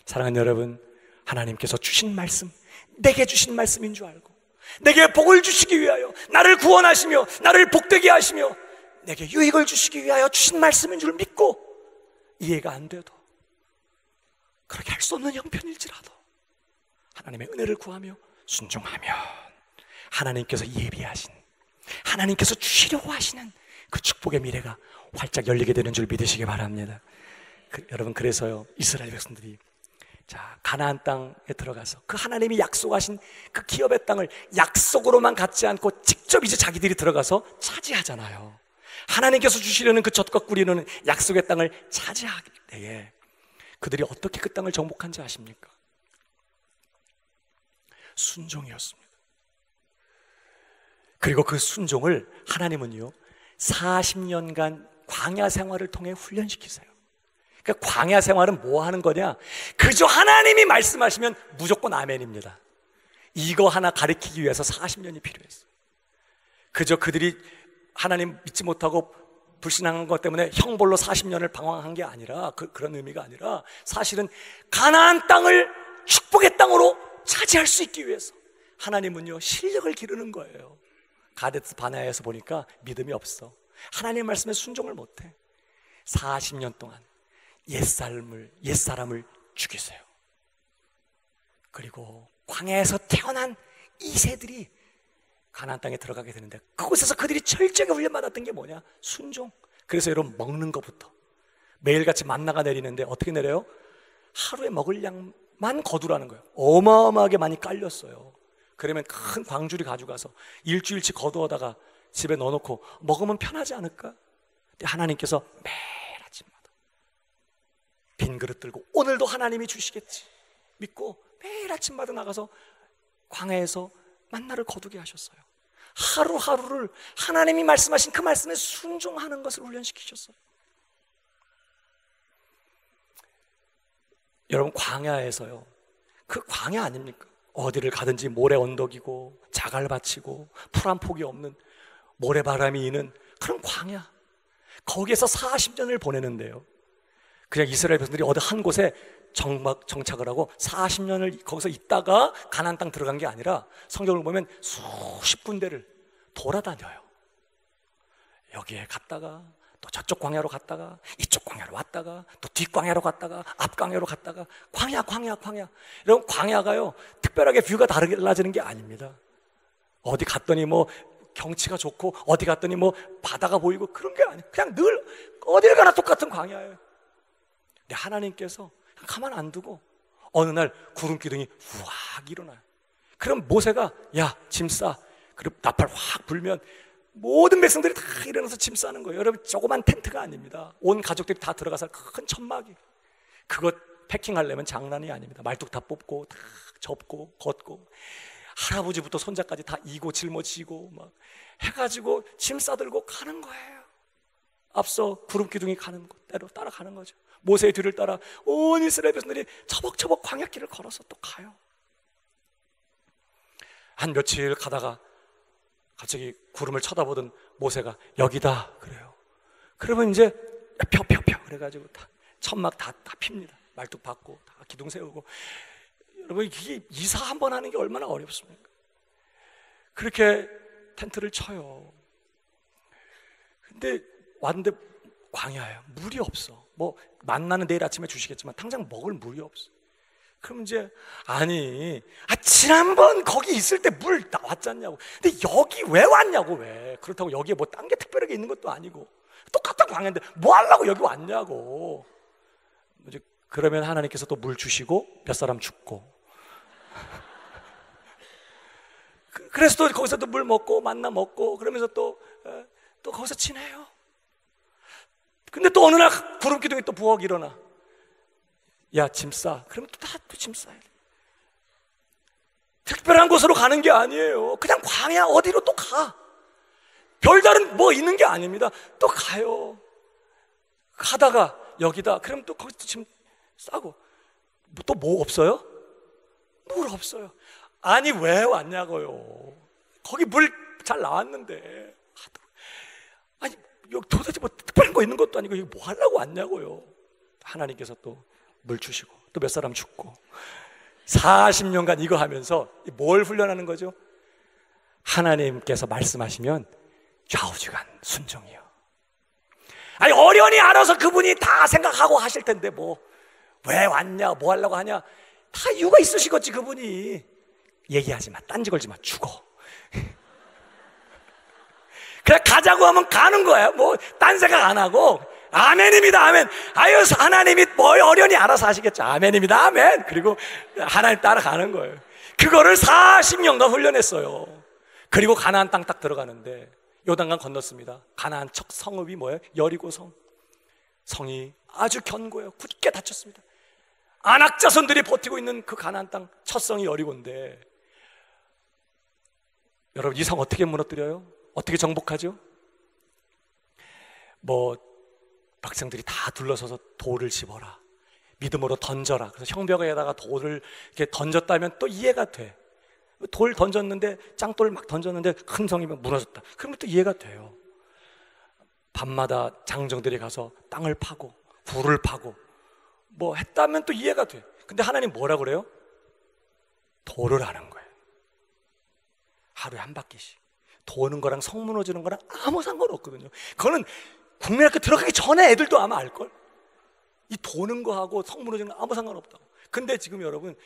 사랑하는 여러분, 하나님께서 주신 말씀, 내게 주신 말씀인 줄 알고 내게 복을 주시기 위하여 나를 구원하시며 나를 복되게 하시며 내게 유익을 주시기 위하여 주신 말씀인 줄 믿고 이해가 안 돼도 그렇게 할 수 없는 형편일지라도 하나님의 은혜를 구하며 순종하면 하나님께서 예비하신, 하나님께서 주시려고 하시는 그 축복의 미래가 활짝 열리게 되는 줄 믿으시기 바랍니다. 여러분, 그래서요 이스라엘 백성들이 가나안 땅에 들어가서 그 하나님이 약속하신 그 기업의 땅을 약속으로만 갖지 않고 직접 이제 자기들이 들어가서 차지하잖아요. 하나님께서 주시려는 그 젖과 꿀이는 약속의 땅을 차지하기 때에 그들이 어떻게 그 땅을 정복한지 아십니까? 순종이었습니다. 그리고 그 순종을 하나님은요 40년간 광야 생활을 통해 훈련시키세요. 그러니까 광야 생활은 뭐 하는 거냐? 그저 하나님이 말씀하시면 무조건 아멘입니다. 이거 하나 가르치기 위해서 40년이 필요했어요. 그저 그들이 하나님 믿지 못하고 불신앙한 것 때문에 형벌로 40년을 방황한 게 아니라 그런 의미가 아니라 사실은 가나안 땅을 축복의 땅으로 차지할 수 있기 위해서 하나님은요 실력을 기르는 거예요. 가데스 바네아에서 보니까 믿음이 없어. 하나님 말씀에 순종을 못해. 40년 동안 옛사람을 죽이세요. 그리고 광야에서 태어난 이새들이 가나안 땅에 들어가게 되는데 그곳에서 그들이 철저하게 훈련받았던 게 뭐냐? 순종. 그래서 여러분, 먹는 것부터 매일같이 만나가 내리는데 어떻게 내려요? 하루에 먹을 양만 거두라는 거예요. 어마어마하게 많이 깔렸어요. 그러면 큰 광주리 가져가서 일주일치 거두어다가 집에 넣어놓고 먹으면 편하지 않을까? 근데 하나님께서 매일 아침마다 빈 그릇 들고 오늘도 하나님이 주시겠지 믿고 매일 아침마다 나가서 광야에서 만나를 거두게 하셨어요. 하루하루를 하나님이 말씀하신 그 말씀에 순종하는 것을 훈련시키셨어요. 여러분, 광야에서요, 그 광야 아닙니까? 어디를 가든지 모래 언덕이고 자갈밭이고 풀 한 폭이 없는 모래바람이 이는 그런 광야, 거기에서 40년을 보내는데요, 그냥 이스라엘 백성들이 어디 한 곳에 정착을 하고 40년을 거기서 있다가 가나안 땅 들어간 게 아니라 성경을 보면 수십 군데를 돌아다녀요. 여기에 갔다가 또 저쪽 광야로 갔다가 이쪽 광야로 왔다가 또 뒷광야로 갔다가 앞광야로 갔다가 광야. 여러분, 광야가요 특별하게 뷰가 달라지는 게 아닙니다. 어디 갔더니 뭐 경치가 좋고 어디 갔더니 뭐 바다가 보이고 그런 게 아니에요. 그냥 늘 어딜 가나 똑같은 광야예요. 근데 하나님께서 가만 안 두고 어느 날 구름 기둥이 확 일어나요. 그럼 모세가 야, 짐 싸. 그리고 나팔 확 불면 모든 백성들이 다 일어나서 짐 싸는 거예요. 여러분, 조그만 텐트가 아닙니다. 온 가족들이 다 들어가서 큰 천막이, 그것 패킹하려면 장난이 아닙니다. 말뚝 다 뽑고 다 접고 걷고 할아버지부터 손자까지 다 이고 짊어지고 막 해가지고 짐 싸들고 가는 거예요. 앞서 구름 기둥이 가는 곳대로 따라가는 거죠. 모세의 뒤를 따라 온 이스라엘 백성들이 처벅처벅 광야길을 걸어서 또 가요. 한 며칠 가다가 갑자기 구름을 쳐다보던 모세가 여기다 그래요. 그러면 이제 펴 그래가지고 다 천막 다 핍니다. 말뚝 박고 다 기둥 세우고. 여러분, 이게 이사 한 번 하는 게 얼마나 어렵습니까? 그렇게 텐트를 쳐요. 근데 왔는데 광야예요. 물이 없어. 뭐 만나는 내일 아침에 주시겠지만 당장 먹을 물이 없어. 그럼 이제 지난번 거기 있을 때 물 나왔지 않냐고. 근데 여기 왜 왔냐고. 왜 그렇다고 여기에 뭐 딴 게 특별하게 있는 것도 아니고 똑같은 광야인데 뭐 하려고 여기 왔냐고. 이제 그러면 하나님께서 또 물 주시고 몇 사람 죽고 그래서 또 거기서 또 물 먹고 만나 먹고 그러면서 또 거기서 지내요. 근데 또 어느 날 구름 기둥이 또 부엌 일어나. 야, 짐 싸. 그러면 또 다 또 짐 싸야 돼. 특별한 곳으로 가는 게 아니에요. 그냥 광야 어디로 또 가. 별다른 뭐 있는 게 아닙니다. 또 가요. 가다가 여기다. 그럼 또 거기서 짐 싸고. 또 뭐 없어요? 물 없어요. 아니 왜 왔냐고요. 거기 물 잘 나왔는데. 아니 여기 도대체 뭐 특별한 거 있는 것도 아니고 이거 뭐 하려고 왔냐고요. 하나님께서 또 물 주시고 또 몇 사람 죽고 40년간 이거 하면서 뭘 훈련하는 거죠? 하나님께서 말씀하시면 좌우지간 순종이요. 아니 어련히 알아서 그분이 다 생각하고 하실 텐데 뭐 왜 왔냐 뭐 하려고 하냐 다 이유가 있으시겠지. 그분이 얘기하지 마, 딴지 걸지 마, 죽어. 그래 가자고 하면 가는 거야. 뭐 딴 생각 안 하고 아멘입니다 아멘. 아유 하나님이 뭘 어련히 알아서 하시겠죠. 아멘입니다 아멘. 그리고 하나님 따라가는 거예요. 그거를 40년간 훈련했어요. 그리고 가나안 땅 딱 들어가는데 요단강 건넜습니다. 가나안 첫 성읍이 뭐예요? 여리고성. 성이 아주 견고해요. 굳게 닫혔습니다. 아낙 자손들이 버티고 있는 그 가나안 땅 첫 성이 여리고인데 여러분 이 성 어떻게 무너뜨려요? 어떻게 정복하죠? 뭐 백성들이 다 둘러서서 돌을 집어라, 믿음으로 던져라. 그래서 형벽에다가 돌을 이렇게 던졌다면 또 이해가 돼. 돌 던졌는데 짱돌 막 던졌는데 큰 성이 무너졌다. 그러면 또 이해가 돼요. 밤마다 장정들이 가서 땅을 파고 굴을 파고 뭐 했다면 또 이해가 돼. 근데 하나님 뭐라 그래요? 돌을 하는 거예요. 하루에 한 바퀴씩. 도는 거랑 성 무너지는 거랑 아무 상관없거든요. 그거는 국민학교 들어가기 전에 애들도 아마 알걸? 이 도는 거하고 성 무너지는 거 아무 상관없다고. 근데 지금 여러분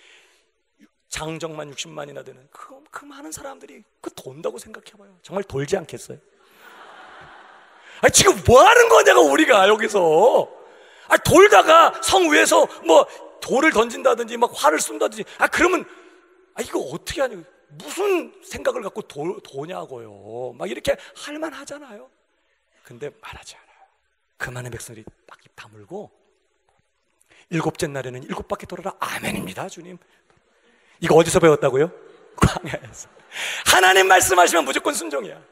장정만 60만이나 되는 그 많은 사람들이 그 돈다고 생각해봐요. 정말 돌지 않겠어요? 아니 지금 뭐 하는 거냐고 우리가 여기서. 아니 돌다가 성 위에서 뭐 돌을 던진다든지 막 활을 쏜다든지 그러면 이거 어떻게 하냐고. 무슨 생각을 갖고 도냐고요. 막 이렇게 할만 하잖아요. 근데 말하지 않아요. 그 많은 백성들이 딱 입 다물고 7째 날에는 7바퀴 돌아라. 아멘입니다 주님. 이거 어디서 배웠다고요? 광야에서. 하나님 말씀하시면 무조건 순종이야.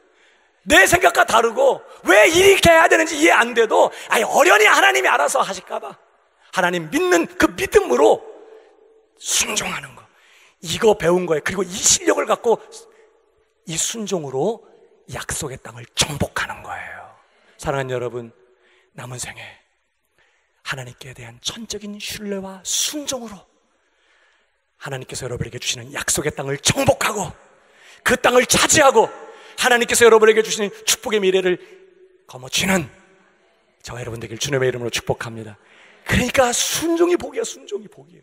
내 생각과 다르고 왜 이렇게 해야 되는지 이해 안 돼도 어련히 하나님이 알아서 하실까봐 하나님 믿는 그 믿음으로 순종하는 거, 이거 배운 거예요. 그리고 이 실력을 갖고 이 순종으로 약속의 땅을 정복하는 거예요. 사랑하는 여러분, 남은 생에 하나님께 대한 전적인 신뢰와 순종으로 하나님께서 여러분에게 주시는 약속의 땅을 정복하고 그 땅을 차지하고 하나님께서 여러분에게 주시는 축복의 미래를 거머쥐는 저와 여러분 되길 주님의 이름으로 축복합니다. 그러니까 순종이 복이야. 순종이 복이에요.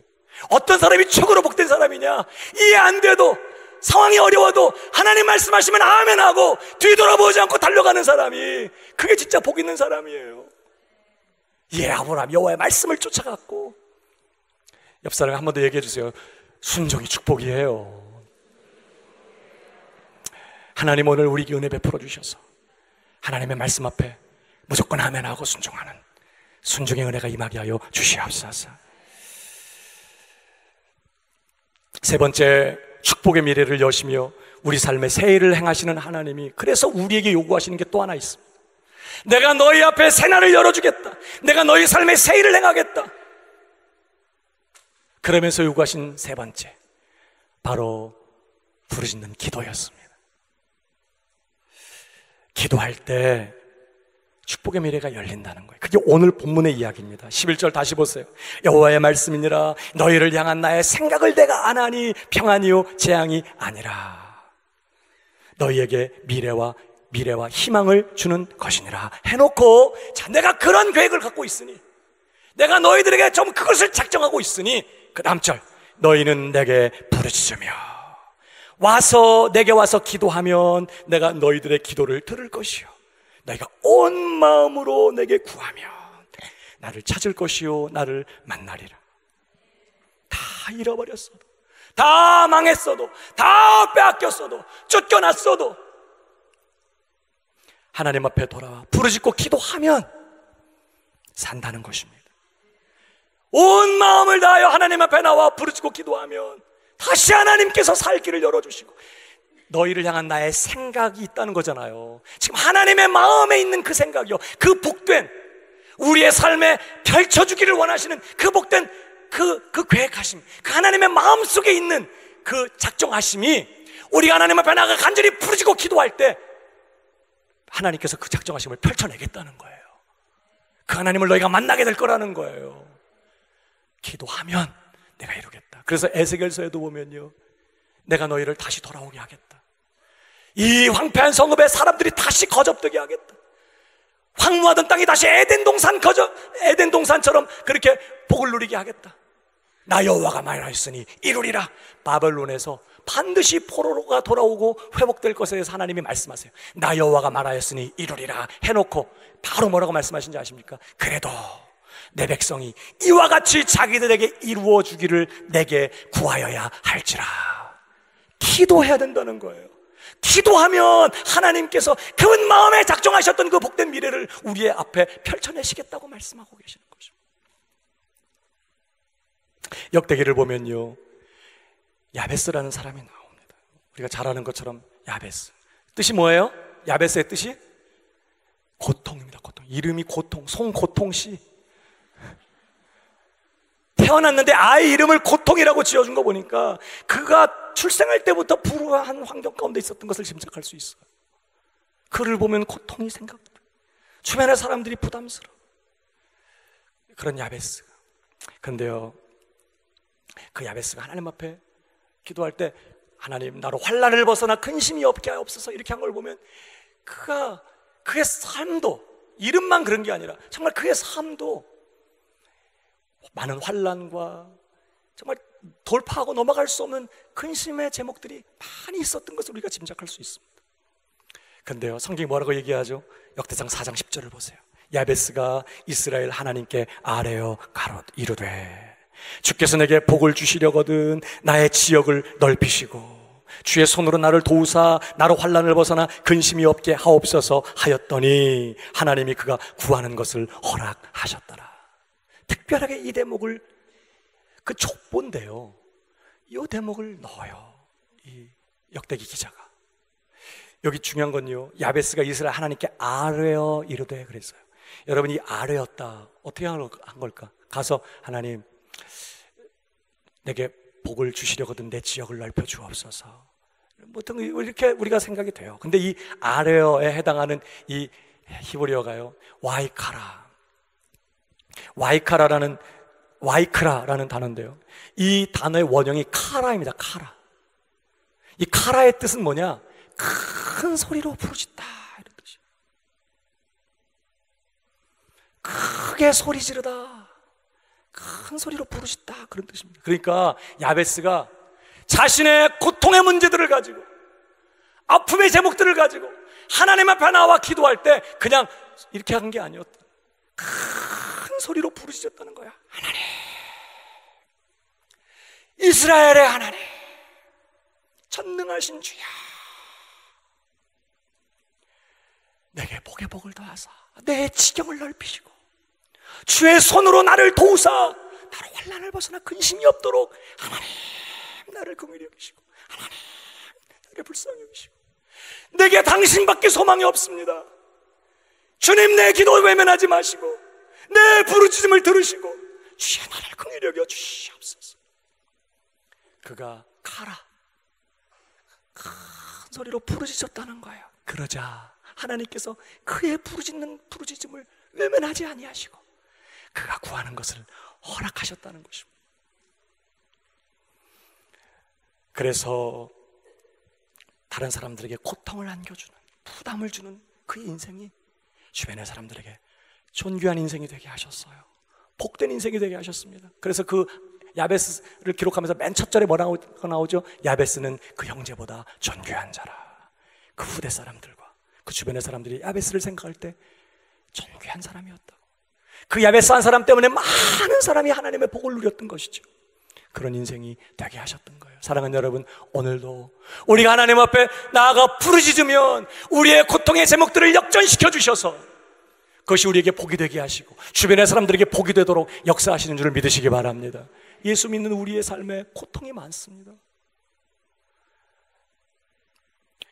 어떤 사람이 최고로 복된 사람이냐? 이해 안 돼도 상황이 어려워도 하나님 말씀하시면 아멘하고 뒤돌아보지 않고 달려가는 사람이, 그게 진짜 복 있는 사람이에요. 아브라함 여호와의 말씀을 쫓아갔고. 옆 사람에 한 번 더 얘기해 주세요. 순종이 축복이에요. 하나님 오늘 우리에게 은혜 베풀어 주셔서 하나님의 말씀 앞에 무조건 아멘하고 순종하는 순종의 은혜가 임하게 하여 주시옵소서. 세 번째, 축복의 미래를 여시며 우리 삶의 새 일을 행하시는 하나님이 그래서 우리에게 요구하시는 게 또 하나 있습니다. 내가 너희 앞에 새날을 열어주겠다. 내가 너희 삶의 새 일을 행하겠다. 그러면서 요구하신 세 번째, 바로 부르짖는 기도였습니다. 기도할 때 축복의 미래가 열린다는 거예요. 그게 오늘 본문의 이야기입니다. 11절 다시 보세요. 여호와의 말씀이니라 너희를 향한 나의 생각을 내가 아나니 평안이요 재앙이 아니라 너희에게 미래와 희망을 주는 것이니라 해놓고, 자, 내가 그런 계획을 갖고 있으니, 내가 너희들에게 좀 그것을 작정하고 있으니, 그 다음 절, 너희는 내게 부르짖으며 내게 와서 기도하면 내가 너희들의 기도를 들을 것이요 너희가 온 마음으로 내게 구하면 나를 찾을 것이요 나를 만나리라. 다 잃어버렸어도, 다 망했어도, 다 빼앗겼어도, 쫓겨났어도 하나님 앞에 돌아와 부르짖고 기도하면 산다는 것입니다. 온 마음을 다하여 하나님 앞에 나와 부르짖고 기도하면 다시 하나님께서 살 길을 열어주시고, 너희를 향한 나의 생각이 있다는 거잖아요. 지금 하나님의 마음에 있는 그 생각이요, 그 복된, 우리의 삶에 펼쳐주기를 원하시는 그 복된 그 계획하심, 그 하나님의 마음속에 있는 그 작정하심이 우리가 하나님 앞에 나가 간절히 부르짖고 기도할 때 하나님께서 그 작정하심을 펼쳐내겠다는 거예요. 그 하나님을 너희가 만나게 될 거라는 거예요. 기도하면 내가 이루겠다. 그래서 에스겔서에도 보면요, 내가 너희를 다시 돌아오게 하겠다. 이 황폐한 성읍에 사람들이 다시 거접되게 하겠다. 황무하던 땅이 다시 에덴 동산처럼 그렇게 복을 누리게 하겠다. 나 여호와가 말하였으니 이루리라. 바벨론에서 반드시 포로가 돌아오고 회복될 것에 대해서 하나님이 말씀하세요. 나 여호와가 말하였으니 이루리라 해놓고 바로 뭐라고 말씀하신지 아십니까? 그래도 내 백성이 이와 같이 자기들에게 이루어 주기를 내게 구하여야 할지라. 기도해야 된다는 거예요. 기도하면 하나님께서 그 마음에 작정하셨던 그 복된 미래를 우리의 앞에 펼쳐내시겠다고 말씀하고 계시는 것입니다. 역대기를 보면요, 야베스라는 사람이 나옵니다. 우리가 잘 아는 것처럼 야베스, 뜻이 뭐예요? 야베스의 뜻이 고통입니다. 고통. 이름이 고통, 송고통씨. 태어났는데 아이 이름을 고통이라고 지어준 거 보니까 그가 출생할 때부터 불우한 환경 가운데 있었던 것을 짐작할 수 있어요. 그를 보면 고통이 생각돼. 주변의 사람들이 부담스러워. 그런 야베스가. 그런데요, 그 야베스가 하나님 앞에 기도할 때 하나님, 나로 환난을 벗어나 근심이 없게 하옵소서 이렇게 한 걸 보면 그의 삶도, 이름만 그런 게 아니라 정말 그의 삶도 많은 환난과 정말 돌파하고 넘어갈 수 없는 근심의 제목들이 많이 있었던 것을 우리가 짐작할 수 있습니다. 그런데요, 성경이 뭐라고 얘기하죠? 역대상 4장 10절을 보세요. 야베스가 이스라엘 하나님께 아뢰어 가롯 이르되 주께서 내게 복을 주시려거든 나의 지역을 넓히시고 주의 손으로 나를 도우사 나로 환난을 벗어나 근심이 없게 하옵소서 하였더니 하나님이 그가 구하는 것을 허락하셨더라. 특별하게 이 대목을, 그 족보인데요, 이 대목을 넣어요, 이 역대기 기자가. 여기 중요한 건요, 야베스가 이스라엘 하나님께 아뢰어 이르되 그랬어요. 여러분, 이 아뢰었다 어떻게 한 걸까? 가서 하나님, 내게 복을 주시려거든 내 지역을 넓혀 주옵소서, 보통 이렇게 우리가 생각이 돼요. 근데 이 아뢰어에 해당하는 이 히브리어가요, 와이크라라는 단어인데요, 이 단어의 원형이 카라입니다. 카라. 이 카라의 뜻은 뭐냐? 큰 소리로 부르짖다 이런 뜻이에요. 크게 소리 지르다, 큰 소리로 부르짖다 그런 뜻입니다. 그러니까 야베스가 자신의 고통의 문제들을 가지고, 아픔의 제목들을 가지고 하나님 앞에 나와 기도할 때 그냥 이렇게 한 게 아니었다. 큰 소리로 부르짖었다는 거야. 하나님, 이스라엘의 하나님, 전능하신 주야, 내게 복의 복을 더하사 내 지경을 넓히시고 주의 손으로 나를 도우사 나로 환난을 벗어나 근심이 없도록 하나님 나를 긍휼히 여기시고 하나님 나를 불쌍히 여기시고 내게 당신밖에 소망이 없습니다. 주님, 내 기도 외면하지 마시고 내 부르짖음을 들으시고 주의 나를 긍휼히 여겨 주시옵소서. 그가 카라, 큰 소리로 부르짖었다는 거예요. 그러자 하나님께서 그의 부르짖음을 외면하지 아니하시고 그가 구하는 것을 허락하셨다는 것입니다. 그래서 다른 사람들에게 고통을 안겨주는, 부담을 주는 그 인생이 주변의 사람들에게 존귀한 인생이 되게 하셨어요. 복된 인생이 되게 하셨습니다. 그래서 그 야베스를 기록하면서 맨 첫 절에 뭐라고 나오죠? 야베스는 그 형제보다 존귀한 자라. 그 후대 사람들과 그 주변의 사람들이 야베스를 생각할 때 존귀한 사람이었다고. 그 야베스 한 사람 때문에 많은 사람이 하나님의 복을 누렸던 것이죠. 그런 인생이 되게 하셨던 거예요. 사랑하는 여러분, 오늘도 우리가 하나님 앞에 나아가 부르짖으면 우리의 고통의 제목들을 역전시켜 주셔서 그것이 우리에게 복이 되게 하시고 주변의 사람들에게 복이 되도록 역사하시는 줄을 믿으시기 바랍니다. 예수 믿는 우리의 삶에 고통이 많습니다.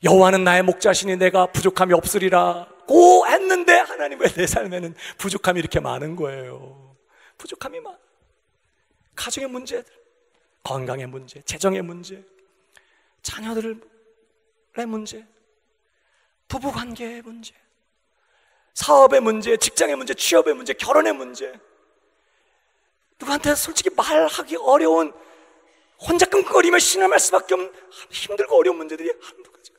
여호와는 나의 목자시니 내가 부족함이 없으리라고 했는데 하나님 왜 내 삶에는 부족함이 이렇게 많은 거예요? 부족함이 많아. 가정의 문제들, 건강의 문제, 재정의 문제, 자녀들의 문제, 부부관계의 문제, 사업의 문제, 직장의 문제, 취업의 문제, 결혼의 문제, 누구한테 솔직히 말하기 어려운 혼자 끙끙거리며 신음할 수밖에 없는 힘들고 어려운 문제들이 한두 가지가,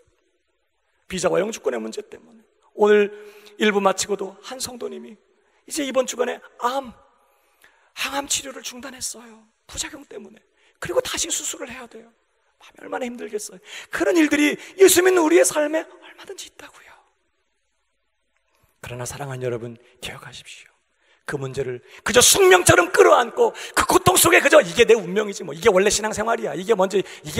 비자와 영주권의 문제 때문에 오늘 1부 마치고도 한 성도님이 이제 이번 주간에 항암 치료를 중단했어요. 부작용 때문에. 그리고 다시 수술을 해야 돼요. 마음이 얼마나 힘들겠어요. 그런 일들이 예수 믿는 우리의 삶에 얼마든지 있다고요. 그러나 사랑하는 여러분, 기억하십시오. 그 문제를 그저 숙명처럼 끌어안고 그 고통 속에 그저 이게 내 운명이지 뭐, 이게 원래 신앙생활이야, 이게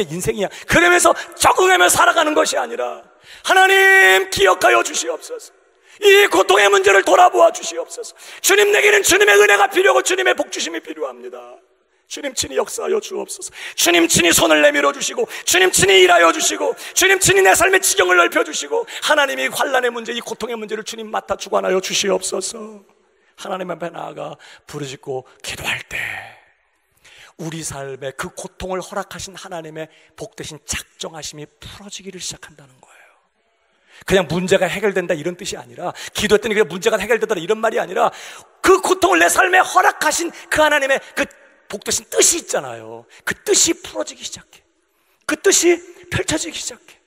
인생이야, 그러면서 적응하며 살아가는 것이 아니라 하나님 기억하여 주시옵소서. 이 고통의 문제를 돌아보아 주시옵소서. 주님, 내게는 주님의 은혜가 필요하고 주님의 복주심이 필요합니다. 주님 친히 역사하여 주옵소서. 주님 친히 손을 내밀어 주시고 주님 친히 일하여 주시고 주님 친히 내 삶의 지경을 넓혀 주시고 하나님이 환난의 문제, 이 고통의 문제를 주님 맡아 주관하여 주시옵소서. 하나님 앞에 나아가 부르짖고 기도할 때 우리 삶에 그 고통을 허락하신 하나님의 복되신 작정하심이 풀어지기를 시작한다는 거예요. 그냥 문제가 해결된다 이런 뜻이 아니라, 기도했더니 그냥 문제가 해결되더라 이런 말이 아니라, 그 고통을 내 삶에 허락하신 그 하나님의 그 복되신 뜻이 있잖아요. 그 뜻이 풀어지기 시작해. 그 뜻이 펼쳐지기 시작해.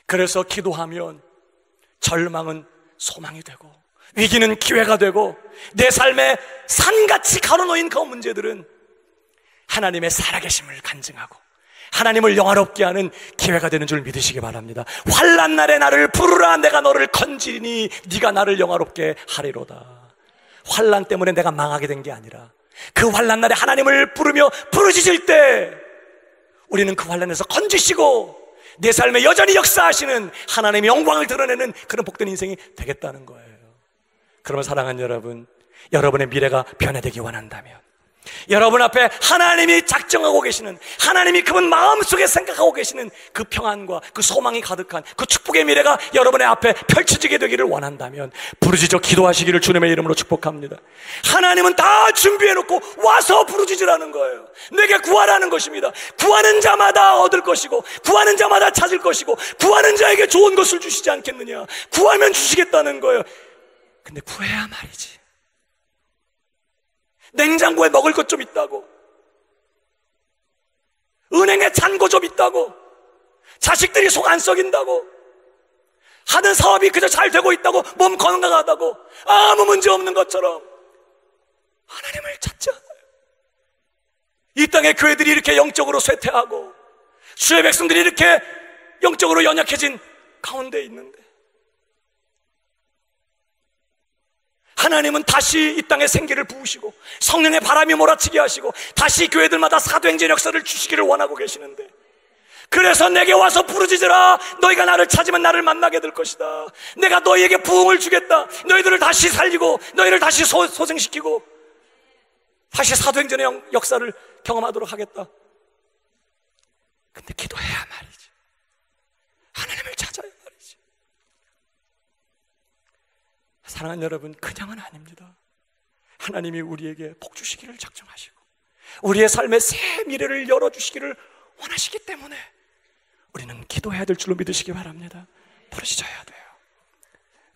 그래서 기도하면 절망은 소망이 되고 위기는 기회가 되고 내 삶에 산같이 가로놓인 그 문제들은 하나님의 살아계심을 간증하고 하나님을 영화롭게 하는 기회가 되는 줄 믿으시기 바랍니다. 환난 날에 나를 부르라, 내가 너를 건지리니 네가 나를 영화롭게 하리로다. 환난 때문에 내가 망하게 된 게 아니라 그 환난 날에 하나님을 부르며 부르짖을 때 우리는 그 환난에서 건지시고 내 삶에 여전히 역사하시는 하나님의 영광을 드러내는 그런 복된 인생이 되겠다는 거예요. 그러면 사랑하는 여러분, 여러분의 미래가 변화되기 원한다면, 여러분 앞에 하나님이 작정하고 계시는, 하나님이 그분 마음속에 생각하고 계시는 그 평안과 그 소망이 가득한 그 축복의 미래가 여러분의 앞에 펼쳐지게 되기를 원한다면 부르짖어 기도하시기를 주님의 이름으로 축복합니다. 하나님은 다 준비해놓고 와서 부르짖으라는 거예요. 내게 구하라는 것입니다. 구하는 자마다 얻을 것이고 구하는 자마다 찾을 것이고 구하는 자에게 좋은 것을 주시지 않겠느냐. 구하면 주시겠다는 거예요. 근데 구해야 말이지. 냉장고에 먹을 것 좀 있다고, 은행에 잔고 좀 있다고, 자식들이 속 안 썩인다고, 하는 사업이 그저 잘 되고 있다고, 몸 건강하다고, 아무 문제 없는 것처럼 하나님을 찾지 않아요. 이 땅의 교회들이 이렇게 영적으로 쇠퇴하고 주의 백성들이 이렇게 영적으로 연약해진 가운데 있는데, 하나님은 다시 이 땅에 생기를 부으시고 성령의 바람이 몰아치게 하시고 다시 교회들마다 사도행전 역사를 주시기를 원하고 계시는데, 그래서 내게 와서 부르짖으라. 너희가 나를 찾으면 나를 만나게 될 것이다. 내가 너희에게 부흥을 주겠다. 너희들을 다시 살리고 너희를 다시 소생시키고 다시 사도행전의 역사를 경험하도록 하겠다. 근데 기도해야 말이지. 하나님을 찾아야 말이지. 사랑하는 여러분, 그냥은 아닙니다. 하나님이 우리에게 복 주시기를 작정하시고 우리의 삶의 새 미래를 열어주시기를 원하시기 때문에 우리는 기도해야 될 줄로 믿으시기 바랍니다. 부르짖어야 돼요.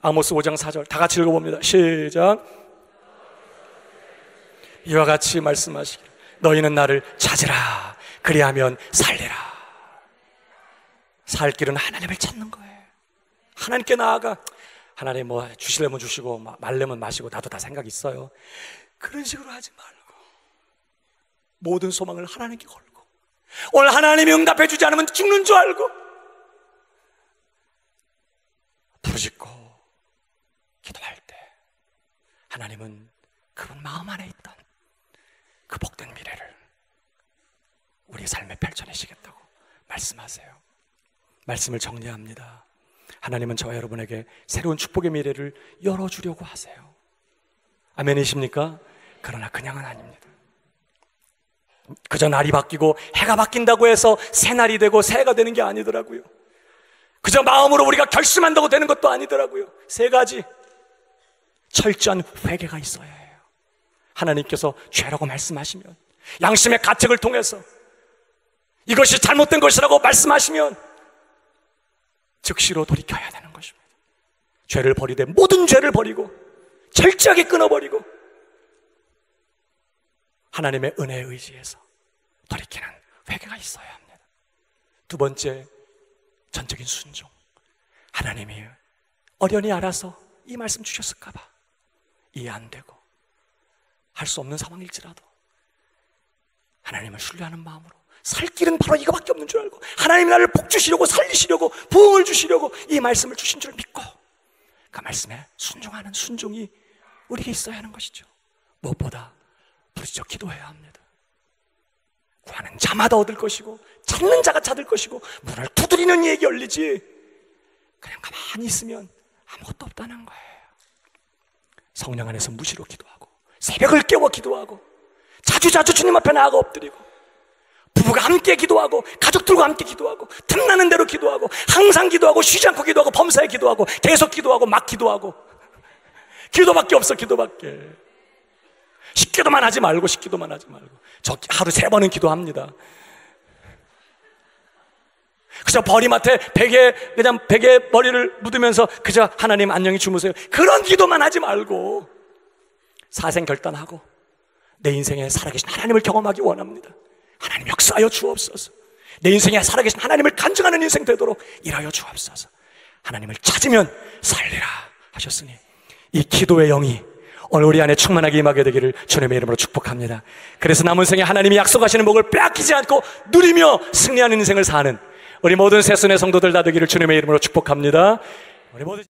아모스 5장 4절 다 같이 읽어봅니다. 시작. 이와 같이 말씀하시기를 너희는 나를 찾으라. 그리하면 살리라. 살 길은 하나님을 찾는 거예요. 하나님께 나아가 하나님 뭐 주시려면 주시고 말려면 마시고 나도 다 생각 있어요. 그런 식으로 하지 말고 모든 소망을 하나님께 걸고, 오늘 하나님이 응답해 주지 않으면 죽는 줄 알고 부르짖고 기도할 때 하나님은 그분 마음 안에 있던 그 복된 미래를 우리 삶에 펼쳐내시겠다고 말씀하세요. 말씀을 정리합니다. 하나님은 저와 여러분에게 새로운 축복의 미래를 열어주려고 하세요. 아멘이십니까? 그러나 그냥은 아닙니다. 그저 날이 바뀌고 해가 바뀐다고 해서 새 날이 되고 새해가 되는 게 아니더라고요. 그저 마음으로 우리가 결심한다고 되는 것도 아니더라고요. 세 가지 철저한 회개가 있어야 해요. 하나님께서 죄라고 말씀하시면, 양심의 가책을 통해서 이것이 잘못된 것이라고 말씀하시면 즉시로 돌이켜야 되는 것입니다. 죄를 버리되 모든 죄를 버리고 철저하게 끊어버리고 하나님의 은혜에 의지해서 돌이키는 회개가 있어야 합니다. 두 번째, 전적인 순종. 하나님이 어련히 알아서 이 말씀 주셨을까 봐 이해 안 되고 할 수 없는 상황일지라도 하나님을 신뢰하는 마음으로 살 길은 바로 이거밖에 없는 줄 알고, 하나님이 나를 복 주시려고, 살리시려고, 부흥을 주시려고 이 말씀을 주신 줄 믿고 그 말씀에 순종하는 순종이 우리에게 있어야 하는 것이죠. 무엇보다 부르짖어 기도해야 합니다. 구하는 자마다 얻을 것이고 찾는 자가 찾을 것이고 문을 두드리는 이에게 열리지, 그냥 가만히 있으면 아무것도 없다는 거예요. 성령 안에서 무시로 기도하고 새벽을 깨워 기도하고 자주자주 주님 앞에 나아가 엎드리고 부부가 함께 기도하고 가족들과 함께 기도하고 틈나는 대로 기도하고 항상 기도하고 쉬지 않고 기도하고 범사에 기도하고 계속 기도하고 막 기도하고 기도밖에 없어. 기도밖에. 10기도만 하지 말고 10기도만 하지 말고 저 하루 3번은 기도합니다. 그저 버리맡에 베개 머리를 묻으면서 그저 하나님 안녕히 주무세요, 그런 기도만 하지 말고 사생 결단하고 내 인생에 살아계신 하나님을 경험하기 원합니다. 하나님 역사하여 주옵소서. 내 인생에 살아계신 하나님을 간증하는 인생 되도록 일하여 주옵소서. 하나님을 찾으면 살리라 하셨으니 이 기도의 영이 오늘 우리 안에 충만하게 임하게 되기를 주님의 이름으로 축복합니다. 그래서 남은 생에 하나님이 약속하시는 복을 빼앗기지 않고 누리며 승리하는 인생을 사는 우리 모든 새순의 성도들 다 되기를 주님의 이름으로 축복합니다. 우리 모두